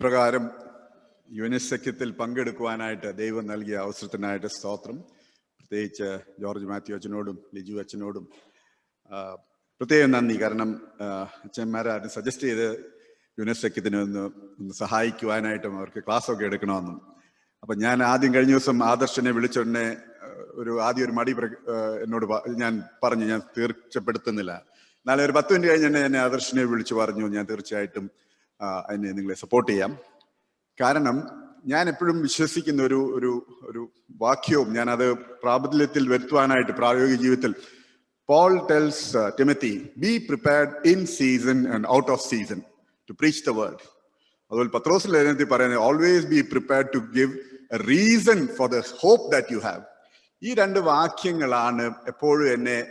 ഇപ്രകാരം യുനെസഖ്യത്തിൽ പങ്കെടുക്കുവാനായിട്ട് ദൈവം നൽകിയ അവസരത്തിനായിട്ട് സ്തോത്രം. പ്രത്യേകിച്ച് ജോർജ് മാത്യു അച്ഛനോടും ലിജു അച്ഛനോടും പ്രത്യേകം നന്ദി. കാരണം അച്ഛന്മാരും സജസ്റ്റ് ചെയ്ത് യുനെസഖ്യത്തിന് ഒന്ന് സഹായിക്കുവാനായിട്ടും അവർക്ക് ക്ലാസ്സൊക്കെ എടുക്കണമെന്നും. അപ്പം ഞാൻ ആദ്യം കഴിഞ്ഞ ദിവസം ആദർശനെ വിളിച്ചോടനെ ആദ്യം ഒരു മടി എന്നോട് ഞാൻ പറഞ്ഞു, ഞാൻ തീർച്ചപ്പെടുത്തുന്നില്ല. എന്നാലും ഒരു 10 മിനിറ്റ് കഴിഞ്ഞ് എന്നെ ആദർശനെ വിളിച്ചു പറഞ്ഞു, ഞാൻ തീർച്ചയായിട്ടും അതിനെ നിങ്ങളെ സപ്പോർട്ട് ചെയ്യാം. കാരണം ഞാൻ എപ്പോഴും വിശ്വസിക്കുന്ന ഒരു വാക്യവും ഞാനത് പ്രാബല്യത്തിൽ വരുത്തുവാനായിട്ട് പ്രായോഗിക ജീവിതത്തിൽ Paul tells Timothy, be prepared in season and out of season to preach the word. അതുപോലെ പത്രോസ് ലേഖനത്തിൽ പറയുന്നത് always be prepared to give a reason for the hope that you have. ഈ 2 വാക്യങ്ങളാണ് എപ്പോഴും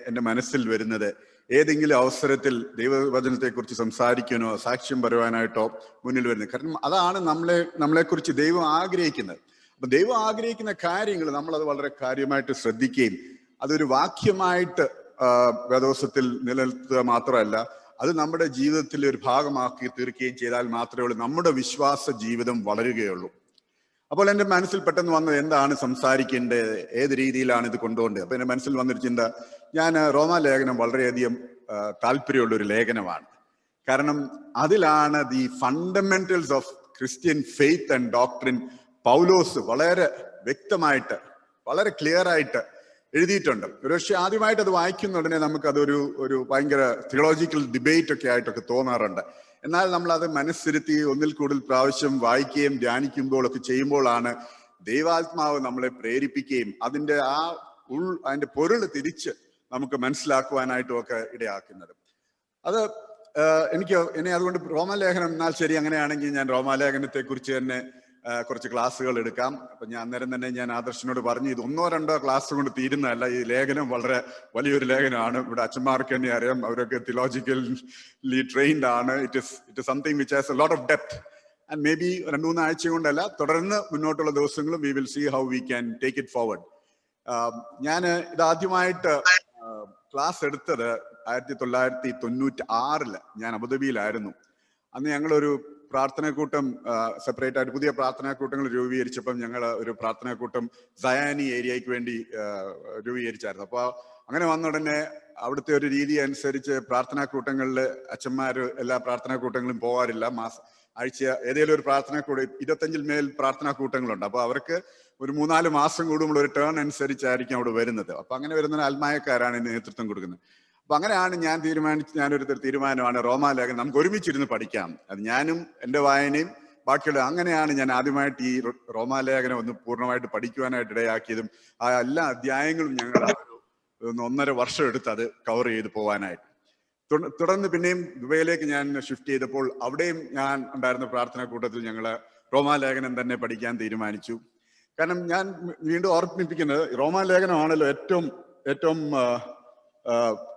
എൻ്റെ മനസ്സിൽ വരുന്നത്. ഏതെങ്കിലും അവസരത്തിൽ ദൈവവചനത്തെക്കുറിച്ച് സംസാരിക്കാനോ സാക്ഷ്യം പറയുവാനായിട്ടോ മുന്നിൽ വരുന്നത്. കാരണം അതാണ് നമ്മളെക്കുറിച്ച് ദൈവം ആഗ്രഹിക്കുന്നത്. അപ്പൊ ദൈവം ആഗ്രഹിക്കുന്ന കാര്യങ്ങൾ നമ്മളത് വളരെ കാര്യമായിട്ട് ശ്രദ്ധിക്കുകയും അതൊരു വാക്യമായിട്ട് വേദോസത്തിൽ നിലനിർത്തുക മാത്രമല്ല, അത് നമ്മുടെ ജീവിതത്തിൽ ഒരു ഭാഗമാക്കി തീർക്കുകയും ചെയ്താൽ മാത്രമേ ഉള്ളൂ നമ്മുടെ വിശ്വാസ ജീവിതം വളരുകയുള്ളൂ. അപ്പോൾ എൻ്റെ മനസ്സിൽ പെട്ടെന്ന് വന്നത് എന്താണ് സംസാരിക്കേണ്ടത്, ഏത് രീതിയിലാണ് ഇത് കൊണ്ടുപോകേണ്ടത്. അപ്പൊ എൻ്റെ മനസ്സിൽ വന്നൊരു ചിന്ത, ഞാൻ റോമാലേഖനം വളരെയധികം താല്പര്യമുള്ളൊരു ലേഖനമാണ്. കാരണം അതിലാണ് the fundamentals of Christian faith and doctrine Paulose വളരെ വ്യക്തമായിട്ട് വളരെ ക്ലിയർ ആയിട്ട് എഴുതിയിട്ടുണ്ട്. ഒരുപക്ഷെ ആദ്യമായിട്ട് അത് വായിക്കുന്ന ഉടനെ നമുക്കതൊരു ഭയങ്കര തിയോളജിക്കൽ ഡിബേറ്റ് ഒക്കെ ആയിട്ടൊക്കെ തോന്നാറുണ്ട്. എന്നാൽ നമ്മൾ അത് മനസ്സിരുത്തി ഒന്നിൽ കൂടുതൽ പ്രാവശ്യം വായിക്കുകയും ധ്യാനിക്കുമ്പോഴൊക്കെ ചെയ്യുമ്പോഴാണ് ദൈവാത്മാവ് നമ്മളെ പ്രേരിപ്പിക്കുകയും അതിന്റെ പൊരുൾ തിരിച്ച് നമുക്ക് മനസ്സിലാക്കുവാനായിട്ടും ഒക്കെ ഇടയാക്കുന്നത്. അത് എന്നെ അതുകൊണ്ട് റോമാലേഖനം എന്നാൽ ശരി, അങ്ങനെയാണെങ്കിൽ ഞാൻ റോമാലേഖനത്തെ കുറിച്ച് തന്നെ കുറച്ച് ക്ലാസ്സുകൾ എടുക്കാം. അപ്പൊ ഞാൻ അന്നേരം തന്നെ ഞാൻ ആദർശനോട് പറഞ്ഞു, ഇത് 1-2 ക്ലാസ് കൊണ്ട് തീരുന്നതല്ല, ഈ ലേഖനം വളരെ വലിയൊരു ലേഖനമാണ്. ഇവിടെ അച്ഛന്മാർക്ക് തന്നെ അറിയാം, അവരൊക്കെ തിയോളജിക്കലി ട്രെയിൻഡ് ആണ്. It is something which has a lot of depth. And may be 2-3 ആഴ്ച കൊണ്ടല്ല, തുടർന്ന് മുന്നോട്ടുള്ള ദിവസങ്ങളും we will see how we can take it forward. ഞാൻ ഇതാദ്യമായിട്ട് ക്ലാസ് എടുത്തത് 1996 ഞാൻ അബുദാബിയിലായിരുന്നു. അന്ന് ഞങ്ങളൊരു പ്രാർത്ഥനാക്കൂട്ടം സെപ്പറേറ്റ് ആയിട്ട് പുതിയ പ്രാർത്ഥനാക്കൂട്ടങ്ങൾ രൂപീകരിച്ചപ്പം ഞങ്ങൾ ഒരു പ്രാർത്ഥനാക്കൂട്ടം സയാനി ഏരിയയ്ക്ക് വേണ്ടി രൂപീകരിച്ചായിരുന്നു. അപ്പോൾ അങ്ങനെ വന്ന ഉടനെ അവിടുത്തെ ഒരു രീതി അനുസരിച്ച് പ്രാർത്ഥനാക്കൂട്ടങ്ങളിൽ അച്ഛന്മാർ എല്ലാ പ്രാർത്ഥനാക്കൂട്ടങ്ങളും പോകാറില്ല. ആഴ്ച ഏതെങ്കിലും ഒരു പ്രാർത്ഥനാക്കൂട്ടം 25-ൽ മേൽ പ്രാർത്ഥനാക്കൂട്ടങ്ങളുണ്ട്. അപ്പോൾ അവർക്ക് ഒരു 3-4 മാസം കൂടുമ്പോൾ ഒരു ടേൺ അനുസരിച്ചായിരിക്കും അവിടെ വരുന്നത്. അപ്പൊ അങ്ങനെ വരുന്ന ആത്മായക്കാരാണ് നേതൃത്വം കൊടുക്കുന്നത്. അപ്പൊ അങ്ങനെയാണ് ഞാനൊരു തീരുമാനമാണ് റോമാലേഖനം നമുക്ക് ഒരുമിച്ചിരുന്ന് പഠിക്കാം. അത് ഞാനും എൻ്റെ വായനയും ബാക്കിയുള്ള അങ്ങനെയാണ് ഞാൻ ആദ്യമായിട്ട് ഈ റോമാലേഖനം ഒന്ന് പൂർണ്ണമായിട്ട് പഠിക്കുവാനായിട്ട് ഇടയാക്കിയതും. ആ എല്ലാ അധ്യായങ്ങളും ഞങ്ങൾ 1.5 വർഷം എടുത്ത് അത് കവർ ചെയ്ത് പോകാനായിട്ട്. തുടർന്ന് പിന്നെയും ദുബൈയിലേക്ക് ഞാൻ ഷിഫ്റ്റ് ചെയ്തപ്പോൾ അവിടെയും ഞാൻ ഉണ്ടായിരുന്ന പ്രാർത്ഥനാ കൂട്ടത്തിൽ ഞങ്ങൾ റോമാലേഖനം തന്നെ പഠിക്കാൻ തീരുമാനിച്ചു. കാരണം ഞാൻ വീണ്ടും ഓർമ്മിപ്പിക്കുന്നത്, റോമാലേഖനമാണല്ലോ ഏറ്റവും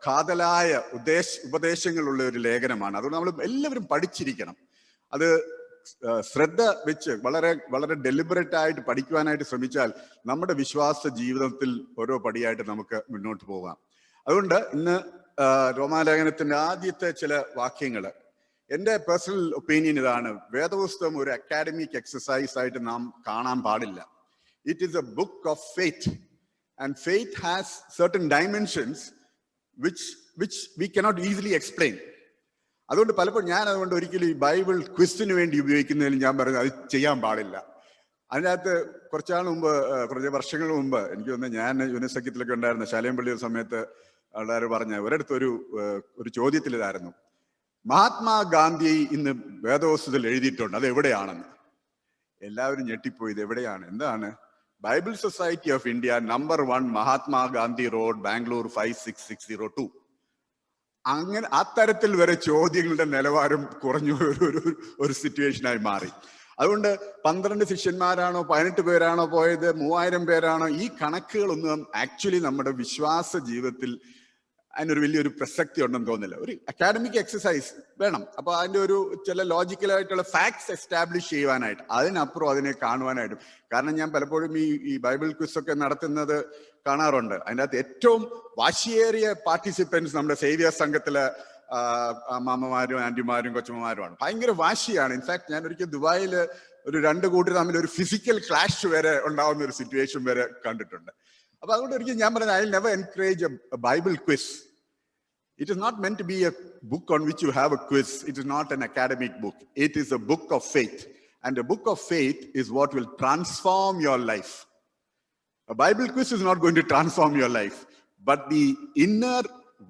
കാതലായ ഉപദേശങ്ങളുള്ള ഒരു ലേഖനമാണ്. അതുകൊണ്ട് നമ്മൾ എല്ലാവരും പഠിച്ചിരിക്കണം. അത് ശ്രദ്ധ വെച്ച് വളരെ വളരെ ഡെലിബറേറ്റ് ആയിട്ട് പഠിക്കുവാനായിട്ട് ശ്രമിച്ചാൽ നമ്മുടെ വിശ്വാസ ജീവിതത്തിൽ ഓരോ പടിയായിട്ട് നമുക്ക് മുന്നോട്ട് പോകാം. അതുകൊണ്ട് ഇന്ന് റോമാലേഖനത്തിന്റെ ആദ്യത്തെ ചില വാക്യങ്ങൾ, എൻ്റെ പേഴ്സണൽ ഒപ്പീനിയൻ ഇതാണ്: വേദപുസ്തകം ഒരു അക്കാഡമിക് എക്സസൈസ് ആയിട്ട് നാം കാണാൻ പാടില്ല. It is a book of faith, and faith has certain dimensions which we cannot easily explain. അതുകൊണ്ട് പലപ്പോഴും അതുകൊണ്ട് ഒരിക്കലും ഈ ബൈബിൾ ക്വിസിന് വേണ്ടി ഉപയോഗിക്കുന്നതിൽ ഞാൻ പറയുന്നത് അത് ചെയ്യാൻ പാടില്ല. അതിനകത്ത് കുറച്ച് വർഷങ്ങൾ മുമ്പ് എനിക്ക് തോന്നുന്നു, ഞാൻ യുനെസഖ്യത്തിലൊക്കെ ഉണ്ടായിരുന്ന ശാലയംപള്ളി സമയത്ത് ആൾക്കാർ പറഞ്ഞ ഒരിടത്ത് ഒരു ചോദ്യത്തിൽ ഇതായിരുന്നു: മഹാത്മാഗാന്ധി ഇന്ന് വേദപുസ്തകത്തിൽ എഴുതിയിട്ടുണ്ട്, അത് എവിടെയാണെന്ന്. എല്ലാവരും ഞെട്ടിപ്പോയി, ഇത് എവിടെയാണ്, എന്താണ്? Bible society of India, number 1 Mahatma Gandhi road, Bangalore 56602. അങ്ങനെ അത്തരത്തിൽ വരെ ചോദ്യങ്ങളുടെ നിലവാരം കുറഞ്ഞ ഒരു സിറ്റുവേഷനായി മാറി. അതുകൊണ്ട് 12 ശിഷ്യന്മാരാണോ 18 പേരാണോ പോയത്, 3000 പേരാണോ, ഈ കണക്കുകളൊന്നും ആക്ച്വലി നമ്മുടെ വിശ്വാസ ജീവിതത്തിൽ അതിനൊരു വലിയൊരു പ്രസക്തി ഉണ്ടെന്ന് തോന്നുന്നില്ല. ഒരു അക്കാഡമിക് എക്സസൈസ് വേണം. അപ്പൊ അതിന്റെ ചില ലോജിക്കലായിട്ടുള്ള ഫാക്ട്സ് എസ്റ്റാബ്ലിഷ് ചെയ്യുവാനായിട്ട്, അതിനപ്പുറം അതിനെ കാണുവാനായിട്ടും. കാരണം ഞാൻ പലപ്പോഴും ഈ ബൈബിൾ ക്വിസ് ഒക്കെ നടത്തുന്നത് കാണാറുണ്ട്. അതിൻ്റെ അകത്ത് ഏറ്റവും വാശിയേറിയ പാർട്ടിസിപ്പൻസ് നമ്മുടെ സേവിയർ സംഘത്തിലെ മാമ്മമാരും ആന്റിമാരും കൊച്ചമ്മമാരുമാണ്. ഭയങ്കര വാശിയാണ്. ഇൻഫാക്ട് ഞാൻ ഒരിക്കൽ ദുബായിൽ ഒരു 2 കൂട്ടർ തമ്മിൽ ഒരു ഫിസിക്കൽ ക്ലാഷ് വരെ ഉണ്ടാവുന്ന ഒരു സിറ്റുവേഷൻ വരെ കണ്ടിട്ടുണ്ട്. അപ്പൊ അതുകൊണ്ട് ഒരിക്കൽ ഞാൻ പറഞ്ഞത്, I will never encourage A Bible quiz. It is not meant to be a book on which you have a quiz. It is not an academic book. It is a book of faith. And a book of faith is what will transform your life. A Bible quiz is not going to transform your life. But the inner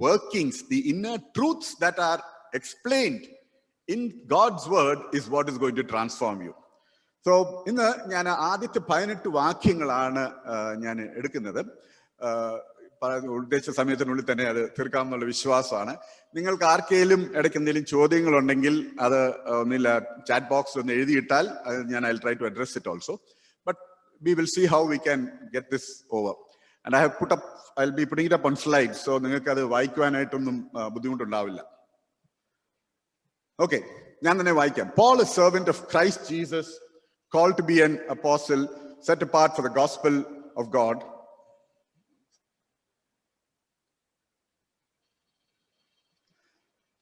workings, the inner truths that are explained in God's word is what is going to transform you. So, ഇന്ന് ഞാൻ ആദ്യത്തെ 18 വാക്യങ്ങളാണ് ഞാൻ എടുക്കുന്നത്. ഉദ്ദേശിച്ച സമയത്തിനുള്ളിൽ തന്നെ അത് തീർക്കാമെന്നുള്ള വിശ്വാസമാണ്. നിങ്ങൾക്ക് ആർക്കെങ്കിലും ഇടയ്ക്ക് എന്തെങ്കിലും ചോദ്യങ്ങളുണ്ടെങ്കിൽ അത് ഒന്നില്ല ചാറ്റ് ബോക്സിൽ ഒന്ന് എഴുതിയിട്ടാൽ ഞാൻ I will try to address it also. But we will see how we can get this over. And I have put up, I will be putting it up on slide, so നിങ്ങൾക്ക് അത് വായിക്കുവാനായിട്ടൊന്നും ബുദ്ധിമുട്ടുണ്ടാവില്ല. Okay, ഞാൻ തന്നെ വായിക്കാം. Paul, a servant of Christ Jesus, called to be an apostle, set apart for the gospel of God.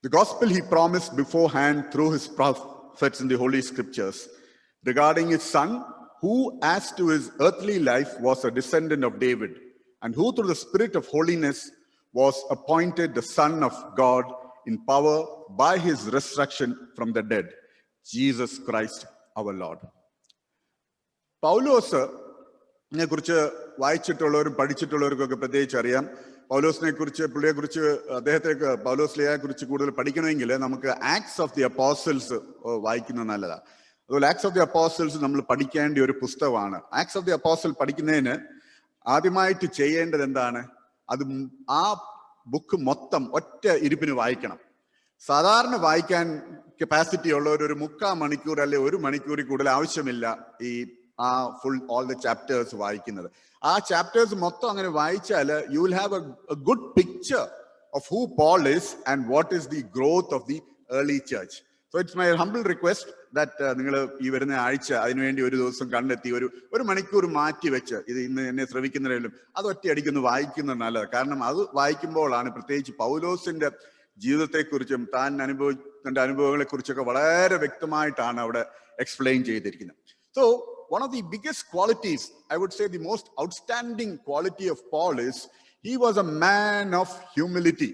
The gospel he promised beforehand through his prophets in the Holy Scriptures regarding his son, who as to his earthly life was a descendant of David, and who through the Spirit of holiness was appointed the Son of God in power by his resurrection from the dead, Jesus Christ our Lord. പൗലോസിനെ കുറിച്ച് വായിച്ചിട്ടുള്ളവരും പഠിച്ചിട്ടുള്ളവർക്കൊക്കെ പ്രത്യേകിച്ച് അറിയാം. പൗലോസിനെ കുറിച്ച്, പുള്ളിയെ കുറിച്ച്, പൗലോസ്ലിയെ കുറിച്ച് കൂടുതൽ പഠിക്കണമെങ്കിൽ നമുക്ക് ആക്ട്സ് ഓഫ് ദി അപ്പോസിൽസ് വായിക്കുന്നത് നല്ലതാണ്. അതുപോലെ ആക്ട്സ് ഓഫ് ദി അപ്പോസിൽസ് നമ്മൾ പഠിക്കേണ്ട ഒരു പുസ്തകമാണ്. ആക്ട്സ് ഓഫ് ദി അപ്പോസിൽ പഠിക്കുന്നതിന് ആദ്യമായിട്ട് ചെയ്യേണ്ടത് എന്താണ്? അത് ആ ബുക്ക് മൊത്തം ഒറ്റ ഇരിപ്പിന് വായിക്കണം. സാധാരണ വായിക്കാൻ കപ്പാസിറ്റി ഉള്ളവർ ഒരു 3/4 മണിക്കൂർ അല്ലെ 1 മണിക്കൂറിൽ കൂടുതൽ ആവശ്യമില്ല ഈ ആ ഫുൾ ഓൾ ദ ചാപ്റ്റേഴ്സ് വായിക്കുന്നത്. ആ ചാപ്റ്റേഴ്സ് മൊത്തം അങ്ങനെ വായിച്ചാൽ you will have a good picture of who Paul is and what is the growth of the early church. So it's my humble request that നിങ്ങൾ ഈ വരുന്ന ആഴ്ച അതിനുവേണ്ടി ഒരു ദിവസം കണ്ടെത്തി ഒരു മണിക്കൂർ മാറ്റി വെച്ച്, ഇത് ഇന്ന് എന്നെ ശ്രമിക്കുന്നതിലും അത് ഒറ്റയടിക്കൊന്ന് വായിക്കുന്നത് നല്ലത്. കാരണം അത് വായിക്കുമ്പോഴാണ് പ്രത്യേകിച്ച് പൗലോസിന്റെ ജീവിതത്തെക്കുറിച്ചും തന്റെ അനുഭവങ്ങളെ കുറിച്ചൊക്കെ വളരെ വ്യക്തമായിട്ടാണ് അവിടെ എക്സ്പ്ലെയിൻ ചെയ്തിരിക്കുന്നത്. So one of the biggest qualities, I would say the most outstanding quality of Paul is he was a man of humility.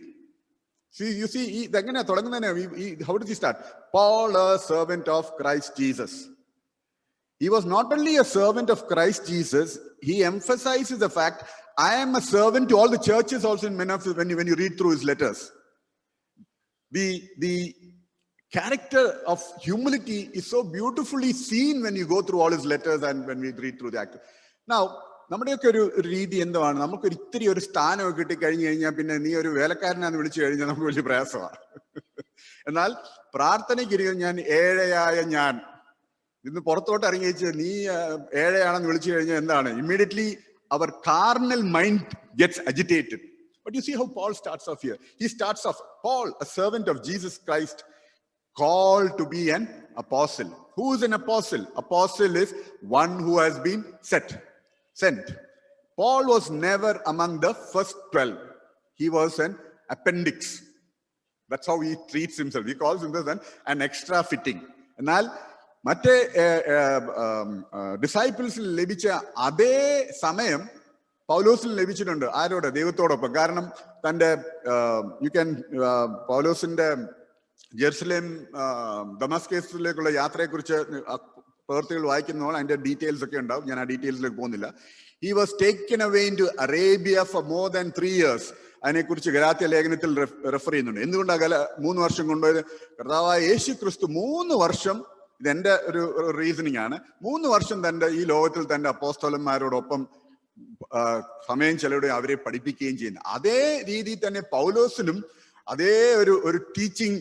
See, you see, how does he start? Paul, a servant of Christ Jesus. He was not only a servant of Christ Jesus, he emphasizes the fact, I am a servant to all the churches also in Memphis. When you read through his letters, the character of humility is so beautifully seen when you go through all his letters and when we read through the act. Now, നമ്മുടെയൊക്കെ ഒരു രീതി എന്താണ്? നമുക്കൊരു ഇത്തിരി ഒരു സ്ഥാനമൊക്കെ കിട്ടിക്കഴിഞ്ഞു കഴിഞ്ഞാൽ പിന്നെ നീ ഒരു വേലക്കാരനാന്ന് വിളിച്ചു കഴിഞ്ഞാൽ നമുക്ക് വലിയ പ്രയാസമാണ്. എന്നാൽ പ്രാർത്ഥനയ്ക്കിരിക്കും ഞാൻ ഏഴയായ ഞാൻ ഇന്ന് പുറത്തോട്ട് ഇറങ്ങി വെച്ച് നീ ഏഴയാണെന്ന് വിളിച്ചു കഴിഞ്ഞാൽ എന്താണ്? ഇമ്മീഡിയറ്റ്ലി അവർ carnal mind gets agitated. But you see how Paul starts off here. He starts off, Paul, a servant of Jesus Christ, called to be an apostle. Who is an apostle? Apostle is one who has been sent. Paul was never among the first 12. He was an appendix. That's how he treats himself. He calls himself an extra fitting. എന്നാൽ മറ്റേ ഡിസൈപ്പിൾസിൽ ലഭിച്ച അതേ സമയം പൗലോസിൽ ലഭിച്ചിട്ടുണ്ട്. ആരോട്? ദൈവത്തോടൊപ്പം. കാരണം തന്റെ പൗലോസിന്റെ ജെറുസലേം ദമാസ്കസിലേക്കുള്ള യാത്രയെക്കുറിച്ച് പ്രവൃത്തികൾ വായിക്കുന്നതോടെ അതിന്റെ ഡീറ്റെയിൽസ് ഒക്കെ ഉണ്ടാവും. ഞാൻ ആ ഡീറ്റെയിൽസിലേക്ക് പോകുന്നില്ല. He was taken away into Arabia for more than 3 years. അതിനെക്കുറിച്ച് ഗലാത്യ ലേഖനത്തിൽ റെഫർ ചെയ്യുന്നുണ്ട്. എന്തുകൊണ്ടാണ് 3 വർഷം കൊണ്ടുപോയത്? കർത്താവായ യേശു ക്രിസ്തു 3 വർഷം, ഇതെന്റെ ഒരു റീസണിങ് ആണ്, 3 വർഷം തന്റെ ഈ ലോകത്തിൽ തന്റെ അപ്പോസ്തലന്മാരോടൊപ്പം സമയം ചെലവിടുകയും അവരെ പഠിപ്പിക്കുകയും ചെയ്യുന്നു. അതേ രീതിയിൽ തന്നെ പൗലോസിനും അതേ ഒരു ടീച്ചിങ്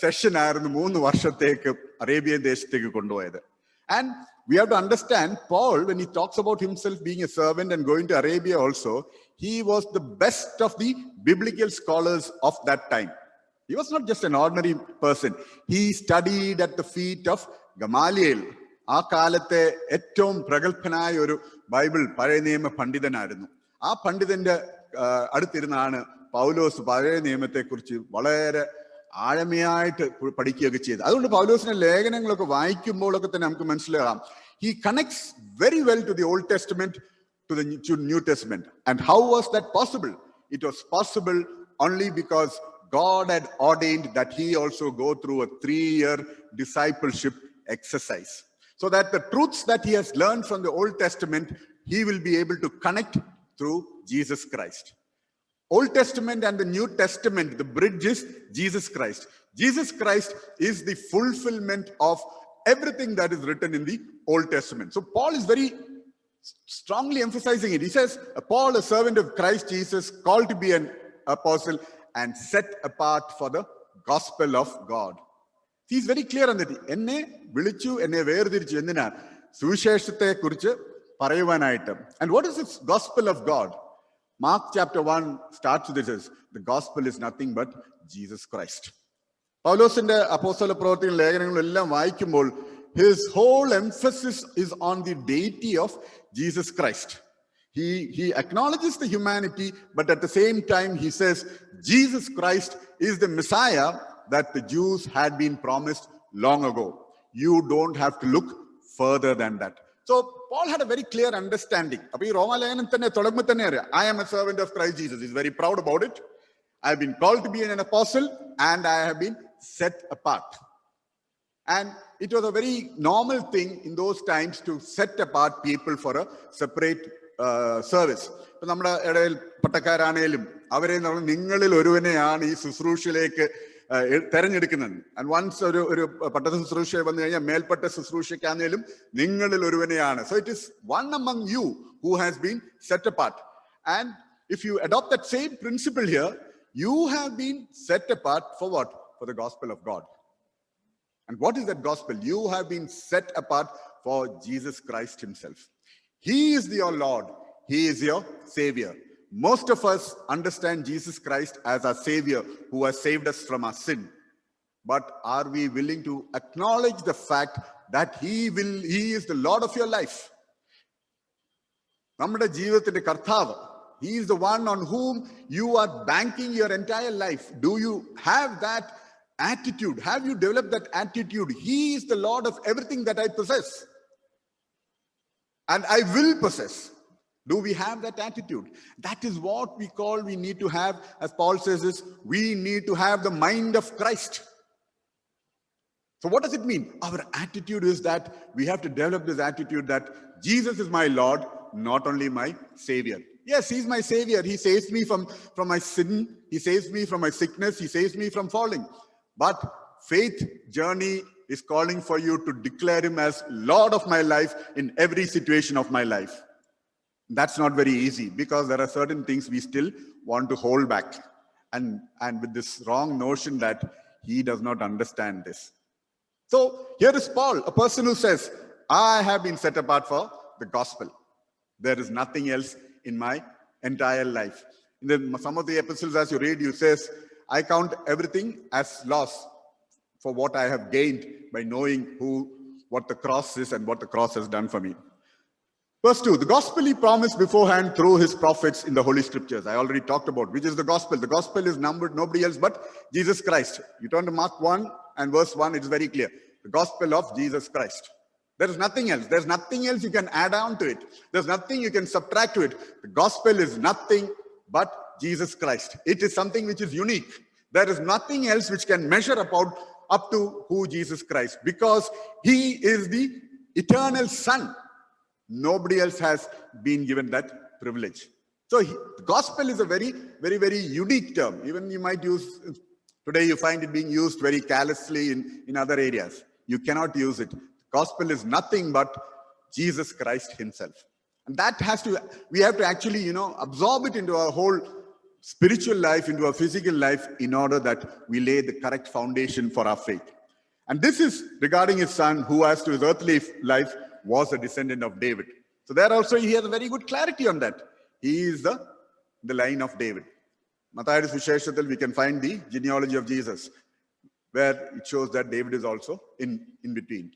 സെഷൻ ആയിരുന്നു 3 വർഷത്തേക്ക് അറേബ്യൻ ദേശത്തേക്ക് കൊണ്ടുപോയത്. And we have to understand Paul, when he talks about himself being a servant and going to Arabia also, he was the best of the biblical scholars of that time. He was not just an ordinary person. He studied at the feet of Gamaliel. ആ കാലത്തെ ഏറ്റവും പ്രഗത്ഭനായ ഒരു Bible പഴയ നിയമ പണ്ഡിതനായിരുന്നു. ആ പണ്ഡിതന്റെ അടുത്തിരുന്നാണ് പൗലോസ് പഴയ നിയമത്തെക്കുറിച്ച് വളരെ ആഴമയായിട്ട് പഠിക്കുകയൊക്കെ ചെയ്ത്. അതുകൊണ്ട് പൗലോസിന്റെ ലേഖനങ്ങളൊക്കെ വായിക്കുമ്പോഴൊക്കെ തന്നെ നമുക്ക് മനസ്സിലാകാം, he connects very well to the Old Testament to the New Testament. And how was that possible? It was possible only because God had ordained that he also go through a 3-year discipleship exercise, so that the truths that he has learned from the Old Testament, he will be able to connect through Jesus Christ. Old Testament and the New Testament, the bridge is Jesus Christ. Jesus Christ is the fulfillment of everything that is written in the Old Testament. So Paul is very strongly emphasizing it. He says, Paul, a servant of Christ Jesus, called to be an apostle and set apart for the gospel of God. He is very clear on that. എന്നെ വിളിച്ചു, എന്നെ വേർതിരിച്ചു, എന്തിനാ? സുവിശേഷത്തെ കുറിച്ച് പറയുവാനായിട്ട്. And what is this gospel of God? Mark chapter 1 starts with this: the gospel is nothing but Jesus Christ. പൗലോസിന്റെ അപ്പോസ്തല പ്രവൃത്തികളും ലേഖനങ്ങളും എല്ലാം വായിക്കുമ്പോൾ his whole emphasis is on the deity of Jesus Christ. He acknowledges the humanity, but at the same time he says Jesus Christ is the Messiah that the Jews had been promised long ago. You don't have to look further than that. So Paul had a very clear understanding. അപ്പൊ ഈ റോമാലേഖനം തന്നെ തുടങ്ങുമ്പോൾ തന്നെ അറിയാം, I am a servant of Christ Jesus. He's very proud about it. I have been called to be an apostle and I have been set apart. And it was a very normal thing in those times to set apart people for a separate service. ഇപ്പൊ നമ്മുടെ ഇടയിൽ പട്ടക്കാരാണേലും അവരെ നിങ്ങളിൽ ഒരുവനെയാണ് ഈ ശുശ്രൂഷയിലേക്ക് തെരഞ്ഞെടുക്കുന്നത്. And once ഒരു പട്ട ശുശ്രൂഷ വന്നു കഴിഞ്ഞാൽ മേൽപ്പെട്ട ശുശ്രൂഷയ്ക്കാന്നേലും നിങ്ങളിൽ ഒരുവനെയാണ്. So it is one among you who has been set apart. And if you adopt that same principle here, you have been set apart for what? For the gospel of God. And what is that gospel? You have been set apart for Jesus Christ himself. He is your Lord. He is your Savior. Most of us understand Jesus Christ as our Savior who has saved us from our sin. But are we willing to acknowledge the fact that He is the Lord of your life? നമ്മുടെ ജീവിതത്തിന്റെ കർത്താവ്. He is the one on whom you are banking your entire life. Do you have that attitude? Have you developed that attitude? He is the Lord of everything that I possess and I will possess. Do we have that attitude? That is what we need to have, as Paul says, is we need to have the mind of Christ. So what does it mean? Our attitude is that we have to develop this attitude that Jesus is my Lord, not only my Savior. Yes, He's my Savior. He saves me from my sin. He saves me from my sickness. He saves me from falling. But faith journey is calling for you to declare Him as Lord of my life in every situation of my life. That's not very easy, because there are certain things we still want to hold back. And with this wrong notion that he does not understand this. So here is Paul, a person who says, I have been set apart for the gospel. There is nothing else in my entire life. In some of the epistles, as you read, you says, I count everything as loss for what I have gained by knowing what the cross is and what the cross has done for me. Verse 2, the gospel he promised beforehand through his prophets in the Holy Scriptures. I already talked about, which is the gospel. The gospel is numbered nobody else but Jesus Christ. You turn to Mark 1 and verse 1, it's very clear. The gospel of Jesus Christ. There is nothing else. There's nothing else you can add on to it. There's nothing you can subtract to it. The gospel is nothing but Jesus Christ. It is something which is unique. There is nothing else which can measure up to who Jesus Christ, because he is the eternal Son. Nobody else has been given that privilege. So the gospel is a very, very, very unique term. Even you might use, today you find it being used very callously in other areas. You cannot use it. Gospel is nothing but Jesus Christ himself. And that we have to actually, absorb it into our whole spiritual life, into our physical life, in order that we lay the correct foundation for our faith. And this is regarding his son, who as to his earthly life was a descendant of David. So there also he has a very good clarity on that. He is the line of David. Matthias Visheshathil, we can find the genealogy of Jesus, where it shows that David is also in between.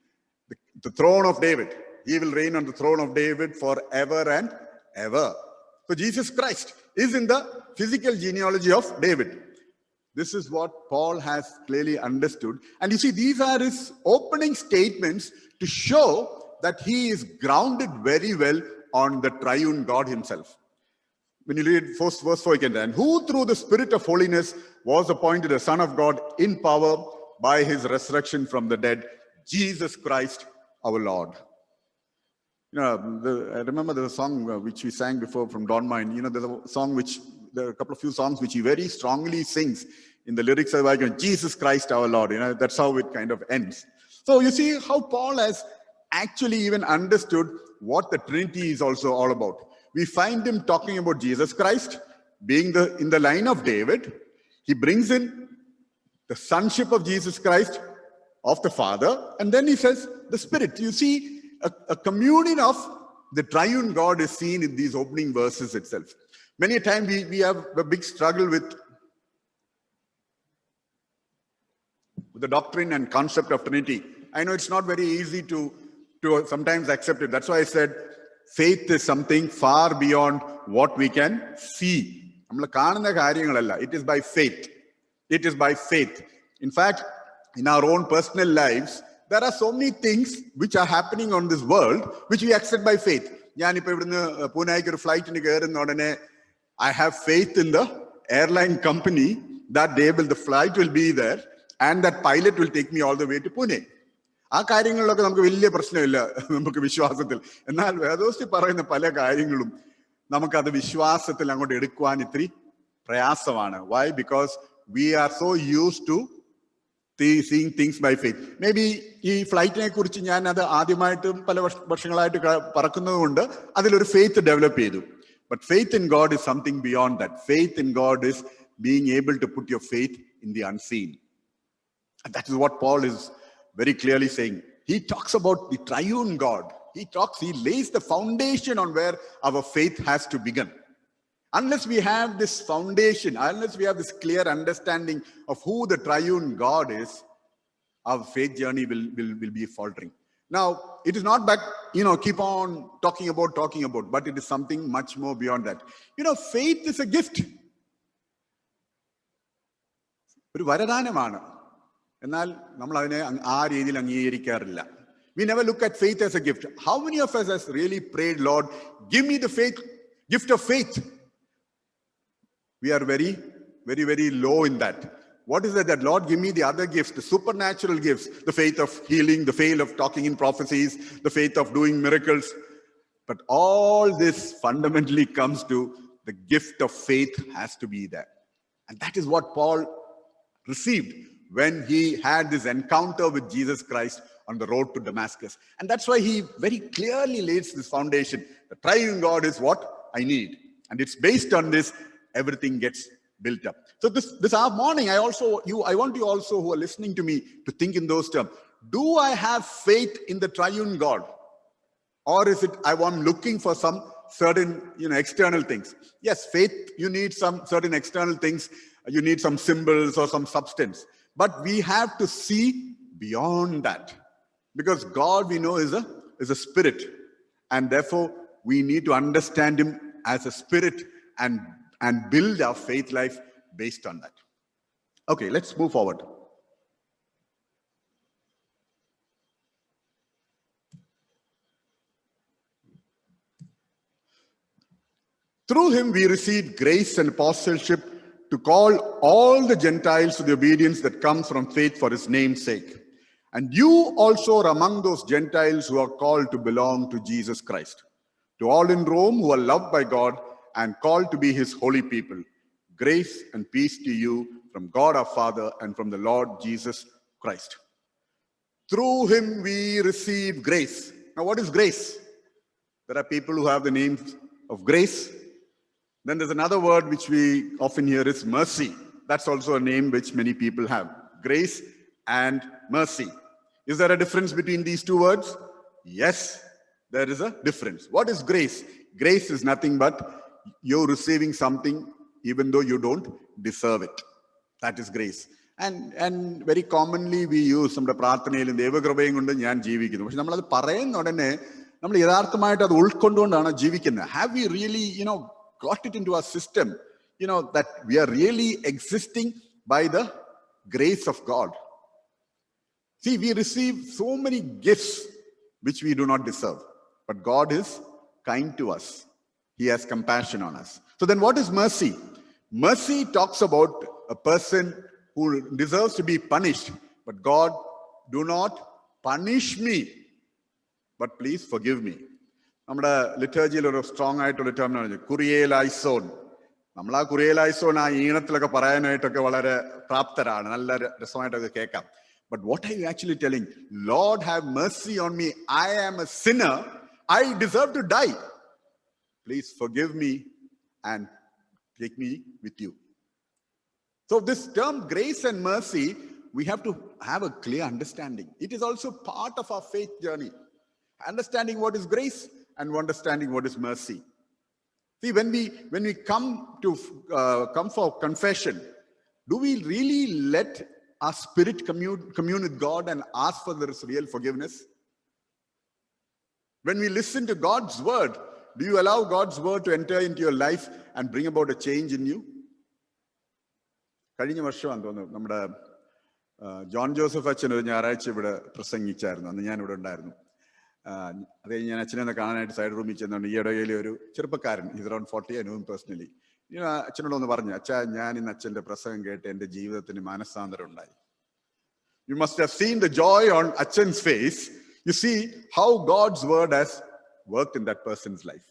The throne of David. He will reign on the throne of David forever and ever. So Jesus Christ is in the physical genealogy of David. This is what Paul has clearly understood. And you see, these are his opening statements to show that he is grounded very well on the triune God himself. When you read first verse 4 again, and who through the Spirit of holiness was appointed a Son of God in power by his resurrection from the dead, Jesus Christ our Lord. You know, I remember there's a song which we sang before from Don Mine. You know, there's a song there are a few songs which he very strongly sings in the lyrics of like, Jesus Christ our Lord. You know, that's how it kind of ends. So you see how Paul has actually even understood what the Trinity is also all about. We find him talking about Jesus Christ being in the line of David. He brings in the sonship of Jesus Christ, of the Father, and then he says the Spirit. You see, a communion of the triune God is seen in these opening verses itself. Many a time we have a big struggle with the doctrine and concept of Trinity. I know it's not very easy to sometimes accept it. That's why I said faith is something far beyond what we can see. It is by faith. It is by faith. In fact, in our own personal lives, there are so many things which are happening on this world which we accept by faith. I have faith in the airline company that the flight will be there and that pilot will take me all the way to Pune. ആ കാര്യങ്ങളിലൊക്കെ നമുക്ക് വലിയ പ്രശ്നമില്ല നമുക്ക് വിശ്വാസത്തിൽ. എന്നാൽ വേദോസ്തി പറയുന്ന പല കാര്യങ്ങളും നമുക്കത് വിശ്വാസത്തിൽ അങ്ങോട്ട് എടുക്കുവാൻ ഇത്തിരി പ്രയാസമാണ്. Why? Because we are so used to seeing things by faith. Maybe ഈ ഫ്ലൈറ്റിനെ കുറിച്ച് ഞാൻ അത് ആദ്യമായിട്ടും പല വർഷങ്ങളായിട്ട് പറക്കുന്നത് കൊണ്ട് അതിലൊരു ഫെയ്ത്ത് ഡെവലപ്പ് ചെയ്തു. But faith in God is something beyond that. Faith in God is being able to put your faith in the unseen. And that is what Paul is very clearly saying. He talks about the triune God. He lays the foundation on where our faith has to begin. Unless we have this foundation, unless we have this clear understanding of who the triune God is, our faith journey will be faltering. Now, it is not that, keep on talking about, but it is something much more beyond that. Faith is a gift. ഒരു വരദാനമാണ്. എന്നാൽ നമ്മൾ അതിനെ ആ രീതിയിൽ അംഗീകരിക്കാറില്ല. We never look at faith as a gift. How many of us has really prayed, Lord, give me the gift of faith? We are very, very, very low in that. What is that Lord, give me the other gifts, the supernatural gifts, the faith of healing, the faith of talking in prophecies, the faith of doing miracles. But all this fundamentally comes to the gift of faith has to be there. And that is what Paul received when he had this encounter with Jesus Christ on the road to Damascus. And that's why he very clearly lays this foundation. The triune God is what I need. And it's based on this, everything gets built up. So this morning, I want you also who are listening to me to think in those terms. Do I have faith in the triune God? Or is it I'm looking for some certain external things? Yes, faith, you need some certain external things. You need some symbols or some substance. But we have to see beyond that. Because God, we know, is a spirit. And therefore, we need to understand him as a spirit and build our faith life based on that. Okay, let's move forward. Through him we received grace and apostleship to call all the Gentiles to the obedience that comes from faith for his name's sake. And you also are among those Gentiles who are called to belong to Jesus Christ. To all in Rome who are loved by God and called to be his holy people, grace and peace to you from God our Father and from the Lord Jesus Christ. Through him we receive grace. Now, what is grace? There are people who have the names of grace. Then there's another word which we often hear is mercy. That's also a name which many people have. Grace and mercy. Is there a difference between these two words? Yes, there is a difference. What is grace? Grace is nothing but you're receiving something even though you don't deserve it. That is grace. And very commonly we use നമ്മുടെ പ്രാർത്ഥനയിലും ദൈവകൃപയും കൊണ്ട് ഞാൻ ജീവിക്കുന്നു. പക്ഷെ നമ്മളത് പറയുന്ന ഉടനെ നമ്മൾ യഥാർത്ഥമായിട്ട് അത് ഉൾക്കൊണ്ടുകൊണ്ടാണ് ജീവിക്കുന്നത്. Have we really, got it into our system, that we are really existing by the grace of God. See, we receive so many gifts which we do not deserve, but God is kind to us. He has compassion on us. So then what is mercy? Mercy talks about a person who deserves to be punished, but God, do not punish me, but please forgive me. നമ്മുടെ ലിറ്റർജിയിൽ ഒരു strong ആയിട്ടുള്ള ടേമിനാണ് കുറിയേലൈസോൺ. നമ്മൾ ആ കുറിയേലൈസോൺ ആ ഈണത്തിലൊക്കെ പറയാനായിട്ടൊക്കെ വളരെ പ്രാപ്തരാണ്, നല്ല രസമായിട്ടൊക്കെ കേൾക്കാം. But what are you actually telling? Lord, have mercy on me. I am a sinner. I deserve to die. Please forgive me and take me with you. So this term grace and mercy, we have to have a clear understanding. It is also part of our faith journey. Understanding what is grace and understanding what is mercy. See, when we come for confession, do we really let our spirit commune with God and ask for this real forgiveness? When we listen to God's word, do you allow God's word to enter into your life and bring about a change in you? കഴിഞ്ഞ വർഷമാണെന്ന് തോന്നുന്നു നമ്മുടെ John Joseph അച്ഛൻ ഒരു ഞായറാഴ്ച ഇവിടെ പ്രസംഗിച്ചായിരുന്നു. അന്ന് ഞാൻ ഇവിടെ ഉണ്ടായിരുന്നു. അത് കഴിഞ്ഞ് ഞാൻ അച്ഛനെ ഒന്ന് കാണാനായിട്ട് സൈഡ് റൂമിൽ ചെന്നുകൊണ്ട് ഈ ഇടയിൽ ഒരു ചെറുപ്പക്കാരൻ, is around 40, I know him personally. അച്ഛനോടൊന്ന് പറഞ്ഞു, അച്ഛാ, ഞാൻ ഇന്ന് അച്ഛൻ്റെ പ്രസംഗം കേട്ട് എൻ്റെ ജീവിതത്തിന് മാനസാന്തരം ഉണ്ടായി. You must have seen the joy on Achan's face. You see how God's word has worked in that person's life.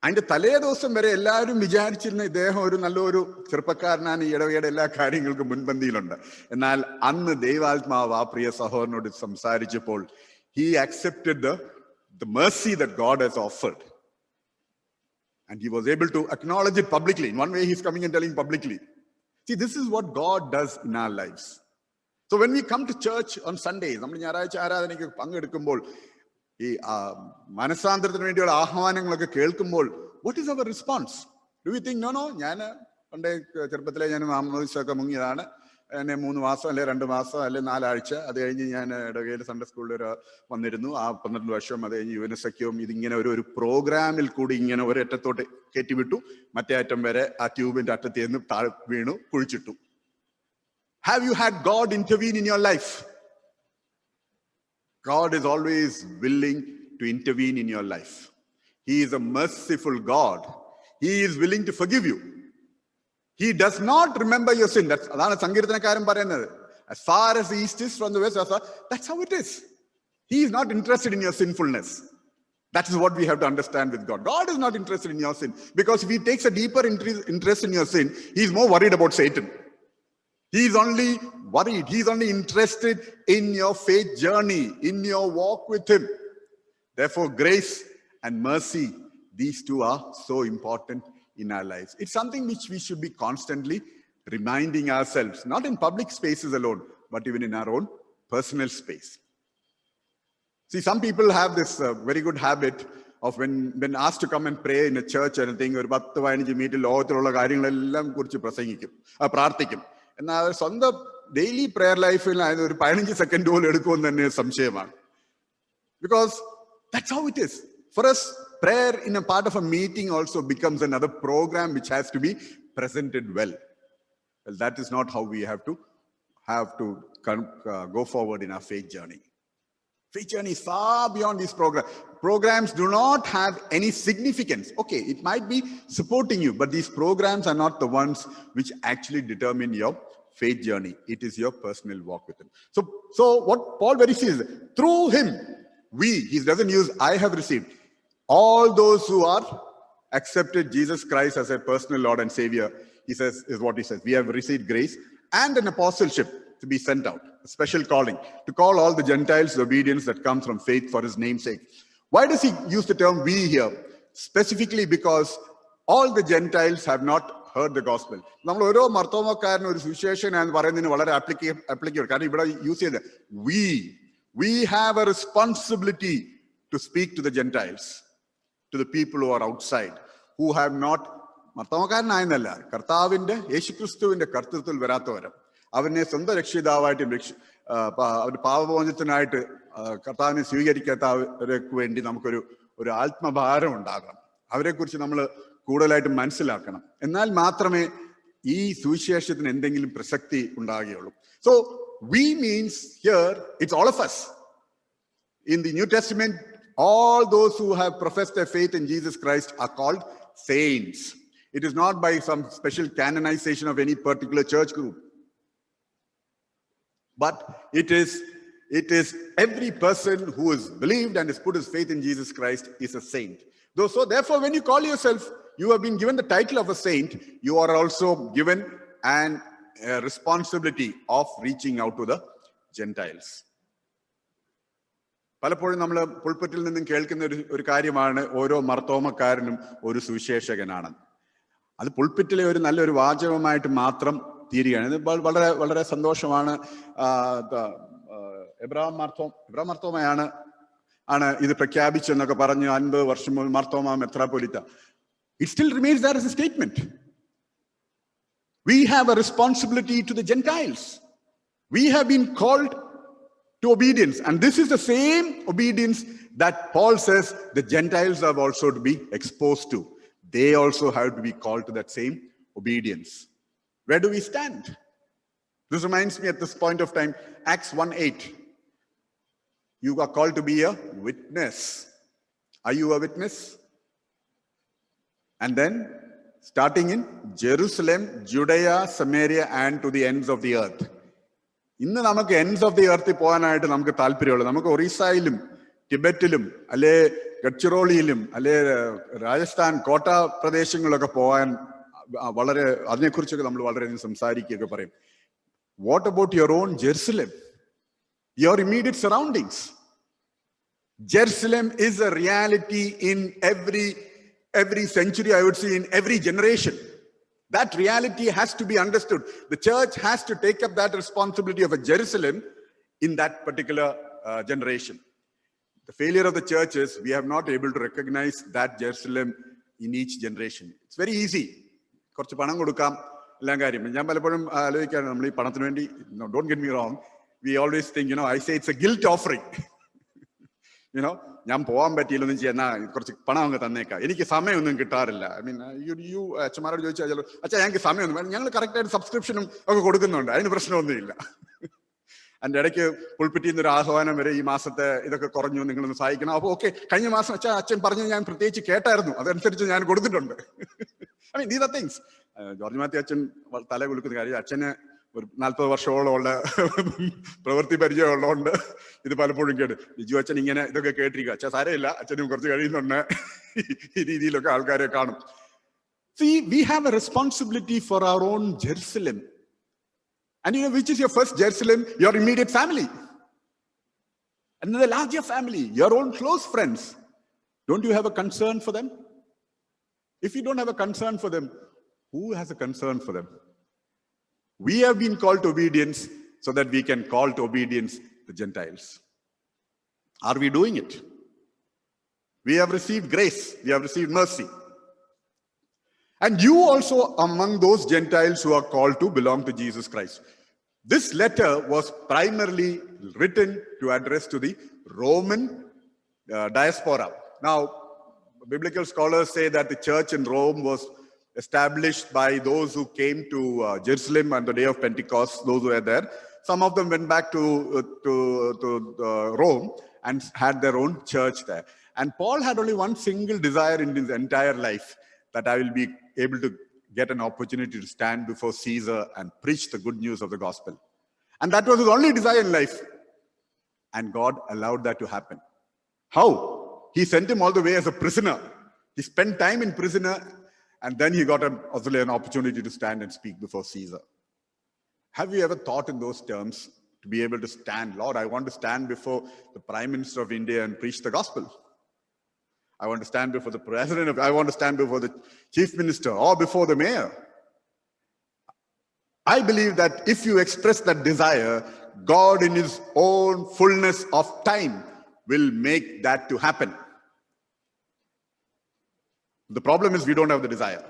അതിന്റെ തലേ ദിവസം വരെ എല്ലാവരും വിചാരിച്ചിരുന്ന ഇദ്ദേഹം ഒരു നല്ലൊരു ചെറുപ്പക്കാരനാണ്, ഈ ഇടവകയുടെ എല്ലാ കാര്യങ്ങൾക്കും മുൻപന്തിയിലുണ്ട്. എന്നാൽ അന്ന് ദൈവാത്മാവ് ആ പ്രിയ സഹോദരനോട് സംസാരിച്ചപ്പോൾ he accepted the mercy that God has offered. And he was able to acknowledge it publicly. In one way, he's coming and telling publicly. See, this is what God does in our lives. So when we come to church on Sundays, നമ്മൾ ഞായറാഴ്ച ആരാധനയ്ക്ക് പങ്കെടുക്കുമ്പോൾ ഈ മനസാന്തരത്തിന് വേണ്ടിയുള്ള ആഹ്വാനങ്ങളൊക്കെ കേൾക്കുമ്പോൾ, what is our response? Do we think, no, ഞാൻ പണ്ടേ ചെറുപ്പത്തിലെ ഞാൻ മാമോദിസയൊക്കെ മുങ്ങിയതാണ്, എന്നെ 3 മാസം അല്ലെ 2 മാസം അല്ലെ 4 ആഴ്ച, അത് കഴിഞ്ഞ് ഞാൻ ഇടവകയിൽ സൺഡേ സ്കൂളിൽ വന്നിരുന്നു, ആ 12 വർഷം, അത് കഴിഞ്ഞ് യുഎൻഎസ്എക്കും ഇതിങ്ങനെ ഒരു പ്രോഗ്രാമിൽ കൂടി ഇങ്ങനെ ഒരറ്റത്തോട്ട് കയറ്റിവിട്ടു, മറ്റേ അറ്റം വരെ ആ ട്യൂബിന്റെ അറ്റത്ത് നിന്ന് താഴെ വീണു, കുഴിച്ചിട്ടു. Have you had God intervene in your life? God is always willing to intervene in your life. He is a merciful God. He is willing to forgive you. He does not remember your sin. അതാണ് സങ്കീർത്തനക്കാരൻ പറയുന്നത്. As far as the east is from the west, that's how it is. He is not interested in your sinfulness. That is what we have to understand with God. God is not interested in your sin, because if he takes a deeper interest in your sin, he is more worried about Satan. He is only worried. He is only interested in your faith journey, in your walk with him. Therefore, grace and mercy, these two are so important in our lives. It's something which we should be constantly reminding ourselves, not in public spaces alone, but even in our own personal space. See, some people have this very good habit of when asked to come and pray in a church or anything, ഒരു 10-15 minute ലോകത്തിലുള്ള കാര്യങ്ങളെല്ലാം കുറിച്ച് പ്രാർത്ഥിക്കും. എന്നാൽ സ്വന്തം daily prayer ലൈഫിൽ ഒരു 15 second പോലും എടുക്കുമെന്ന് തന്നെ സംശയമാണ്. Because that's how it is. For us, prayer in a part of a meeting also becomes another program which has to be presented well. Well, that is not how we have to go forward in our faith journey. Faith journey is far beyond these programs. Programs do not have any significance. Okay, it might be supporting you, but these programs are not the ones which actually determine your faith journey. It is your personal walk with him. So what Paul very says, through him, he doesn't use I have received. All those who are accepted Jesus Christ as a personal Lord and Savior, he says, is what he says. We have received grace and an apostleship to be sent out, a special calling, to call all the Gentiles to obedience that comes from faith for his name's sake. Why does he use the term we here? Specifically because all the Gentiles have not heard the gospel. നമ്മൾ ഓരോ മർത്തോമക്കാരനും ഒരു സുവിശേഷൻ എന്ന് പറയുന്നതിന് വളരെ applicable. കാരണം ഇവിടെ use ചെയ്ത് we have a responsibility to speak to the Gentiles, to the people who are outside, who have not, മർത്തോമക്കാരനായെന്നല്ല, കർത്താവിന്റെ യേശുക്രിസ്തുവിന്റെ കർത്തൃത്വത്തിൽ വരാത്തവരും, അവനെ സ്വന്തം രക്ഷിതാവായിട്ടും അവരുടെ പാപമോചനത്തിനായിട്ട് കർത്താവിനെ സ്വീകരിക്കാത്തവർക്ക് വേണ്ടി നമുക്കൊരു ആത്മഭാരം ഉണ്ടാകണം. അവരെ കുറിച്ച് നമ്മൾ കൂടുതലായിട്ട് മനസ്സിലാക്കണം. എന്നാൽ മാത്രമേ ഈ സുവിശേഷത്തിന് എന്തെങ്കിലും പ്രസക്തി ഉണ്ടാകുകയുള്ളൂ. So we means here it's all of us. In the New Testament, all those who have professed their faith in Jesus Christ are called saints. It is not by some special canonization of any particular church group, but it is every person who has believed and has put his faith in Jesus Christ is a saint. So therefore, when you call yourself, you have been given the title of a saint, you are also given an responsibility of reaching out to the Gentiles. പലപ്പോഴും നമ്മൾ പുൾപിറ്റിൽ നിന്നും കേൾക്കുന്ന ഒരു കാര്യമാണ് ഓരോ മർത്തോമക്കാരനും ഒരു സുവിശേഷകനാണ്. അത് പുൾപിറ്റിലെ ഒരു നല്ലൊരു വാചകമായിട്ട് മാത്രം തീരുകയാണ്. ഇത് വളരെ വളരെ സന്തോഷമാണ്. എബ്രഹാം മാർത്തോമയാണ് ഇത് പ്രഖ്യാപിച്ചെന്നൊക്കെ പറഞ്ഞു 50 വർഷം മുതൽ Marthoma മെത്രാപ്പൊലീത്ത. It still remains there as a statement. We have a responsibility to the Gentiles. We have been called to obedience, and this is the same obedience that Paul says the Gentiles have also to be exposed to. They also have to be called to that same obedience. Where do we stand? This reminds me at this point of time, Acts 1:8. You are called to be a witness. Are you a witness? And then, starting in Jerusalem, Judea, Samaria, and to the ends of the earth. ഇന്ന് നമുക്ക് ends of the എർത്തിൽ പോകാനായിട്ട് നമുക്ക് താല്പര്യമുള്ളൂ. നമുക്ക് ഒറീസയിലും ടിബറ്റിലും അല്ലെ ഗഡ്ചിറോളിയിലും അല്ലെ രാജസ്ഥാൻ കോട്ട പ്രദേശങ്ങളിലൊക്കെ പോകാൻ വളരെ അതിനെക്കുറിച്ചൊക്കെ നമ്മൾ വളരെയധികം സംസാരിക്കുകയൊക്കെ പറയും. What about your own Jerusalem, your immediate surroundings? Jerusalem is a reality in every century, I would say, in every generation. That reality has to be understood. The church has to take up that responsibility of a Jerusalem in that particular generation. The failure of the church is we have not able to recognize that Jerusalem in each generation. It's very easy. കുറച്ച് പണം കൊടുക്കാം, എല്ലാം കാര്യം. ഞാൻ പലപ്പോഴും ആലോചിക്കാറ്, നമ്മൾ ഈ പണത്തിന് വേണ്ടി, don't get me wrong, we always think, I say it's a guilt offering. ഞാൻ പോകാൻ പറ്റിയില്ലെന്ന് ചെയ്യാ, കുറച്ച് പണം അങ്ങ് തന്നേക്കാം, എനിക്ക് സമയമൊന്നും കിട്ടാറില്ല. ഐ മീൻ യു അച്ഛന്മാരോട് ചോദിച്ചാൽ അച്ഛാ ഞങ്ങൾക്ക് സമയമൊന്നും വേണം, ഞങ്ങൾ കറക്റ്റായിട്ട് സബ്സ്ക്രിപ്ഷനും ഒക്കെ കൊടുക്കുന്നുണ്ട്, അതിന് പ്രശ്നമൊന്നുമില്ല. അതിൻ്റെ ഇടയ്ക്ക് പുൾപിറ്റിൽ നിന്ന് ഒരു ആഹ്വാനം വരെ ഈ മാസത്തെ ഇതൊക്കെ കുറഞ്ഞു, നിങ്ങളൊന്ന് സഹായിക്കണം. അപ്പോൾ ഓക്കെ, കഴിഞ്ഞ മാസം അച്ഛൻ പറഞ്ഞു, ഞാൻ പ്രത്യേകിച്ച് കേട്ടായിരുന്നു, അതനുസരിച്ച് ഞാൻ കൊടുത്തിട്ടുണ്ട്. I mean these are things. George Mathew അച്ഛൻ തല കുലുക്കുന്ന കാര്യം, അച്ഛന് ഒരു 40 വർഷമോളമുള്ള പ്രവൃത്തി പരിചയമുള്ളതുകൊണ്ട് ഇത് പലപ്പോഴും കേട്ട് ലിജു അച്ഛൻ ഇങ്ങനെ ഇതൊക്കെ കേട്ടിരിക്കുക. അച്ഛൻ സാരമില്ല, അച്ഛനും കുറച്ച് കഴിയുന്നുണ്ട്, ഈ രീതിയിലൊക്കെ ആൾക്കാരെ കാണും. See, we have a responsibility for our own Jerusalem. And which is your first Jerusalem? Your immediate family. And the larger family, your own close friends. Don't you have a concern for them? If you don't have a concern for them, who has a concern for them? We have been called to obedience so that we can call to obedience the Gentiles. Are we doing it? We have received grace. We have received mercy. And you also among those Gentiles who are called to belong to Jesus Christ. This letter was primarily written to address to the Roman diaspora. Now, biblical scholars say that the church in Rome was established by those who came to Jerusalem on the day of Pentecost, those who were there. Some of them went back to Rome and had their own church there. And Paul had only one single desire in his entire life, that I will be able to get an opportunity to stand before Caesar and preach the good news of the gospel. And that was his only desire in life. And God allowed that to happen. How? He sent him all the way as a prisoner. He spent time in prisoner, and then he got an opportunity to stand and speak before Caesar. Have you ever thought in those terms, to be able to stand, Lord, I want to stand before the Prime Minister of India and preach the gospel. I want to stand before the president I want to stand before the chief minister or before the mayor. I believe that if you express that desire, God in his own fullness of time will make that to happen. The problem is we don't have the desire.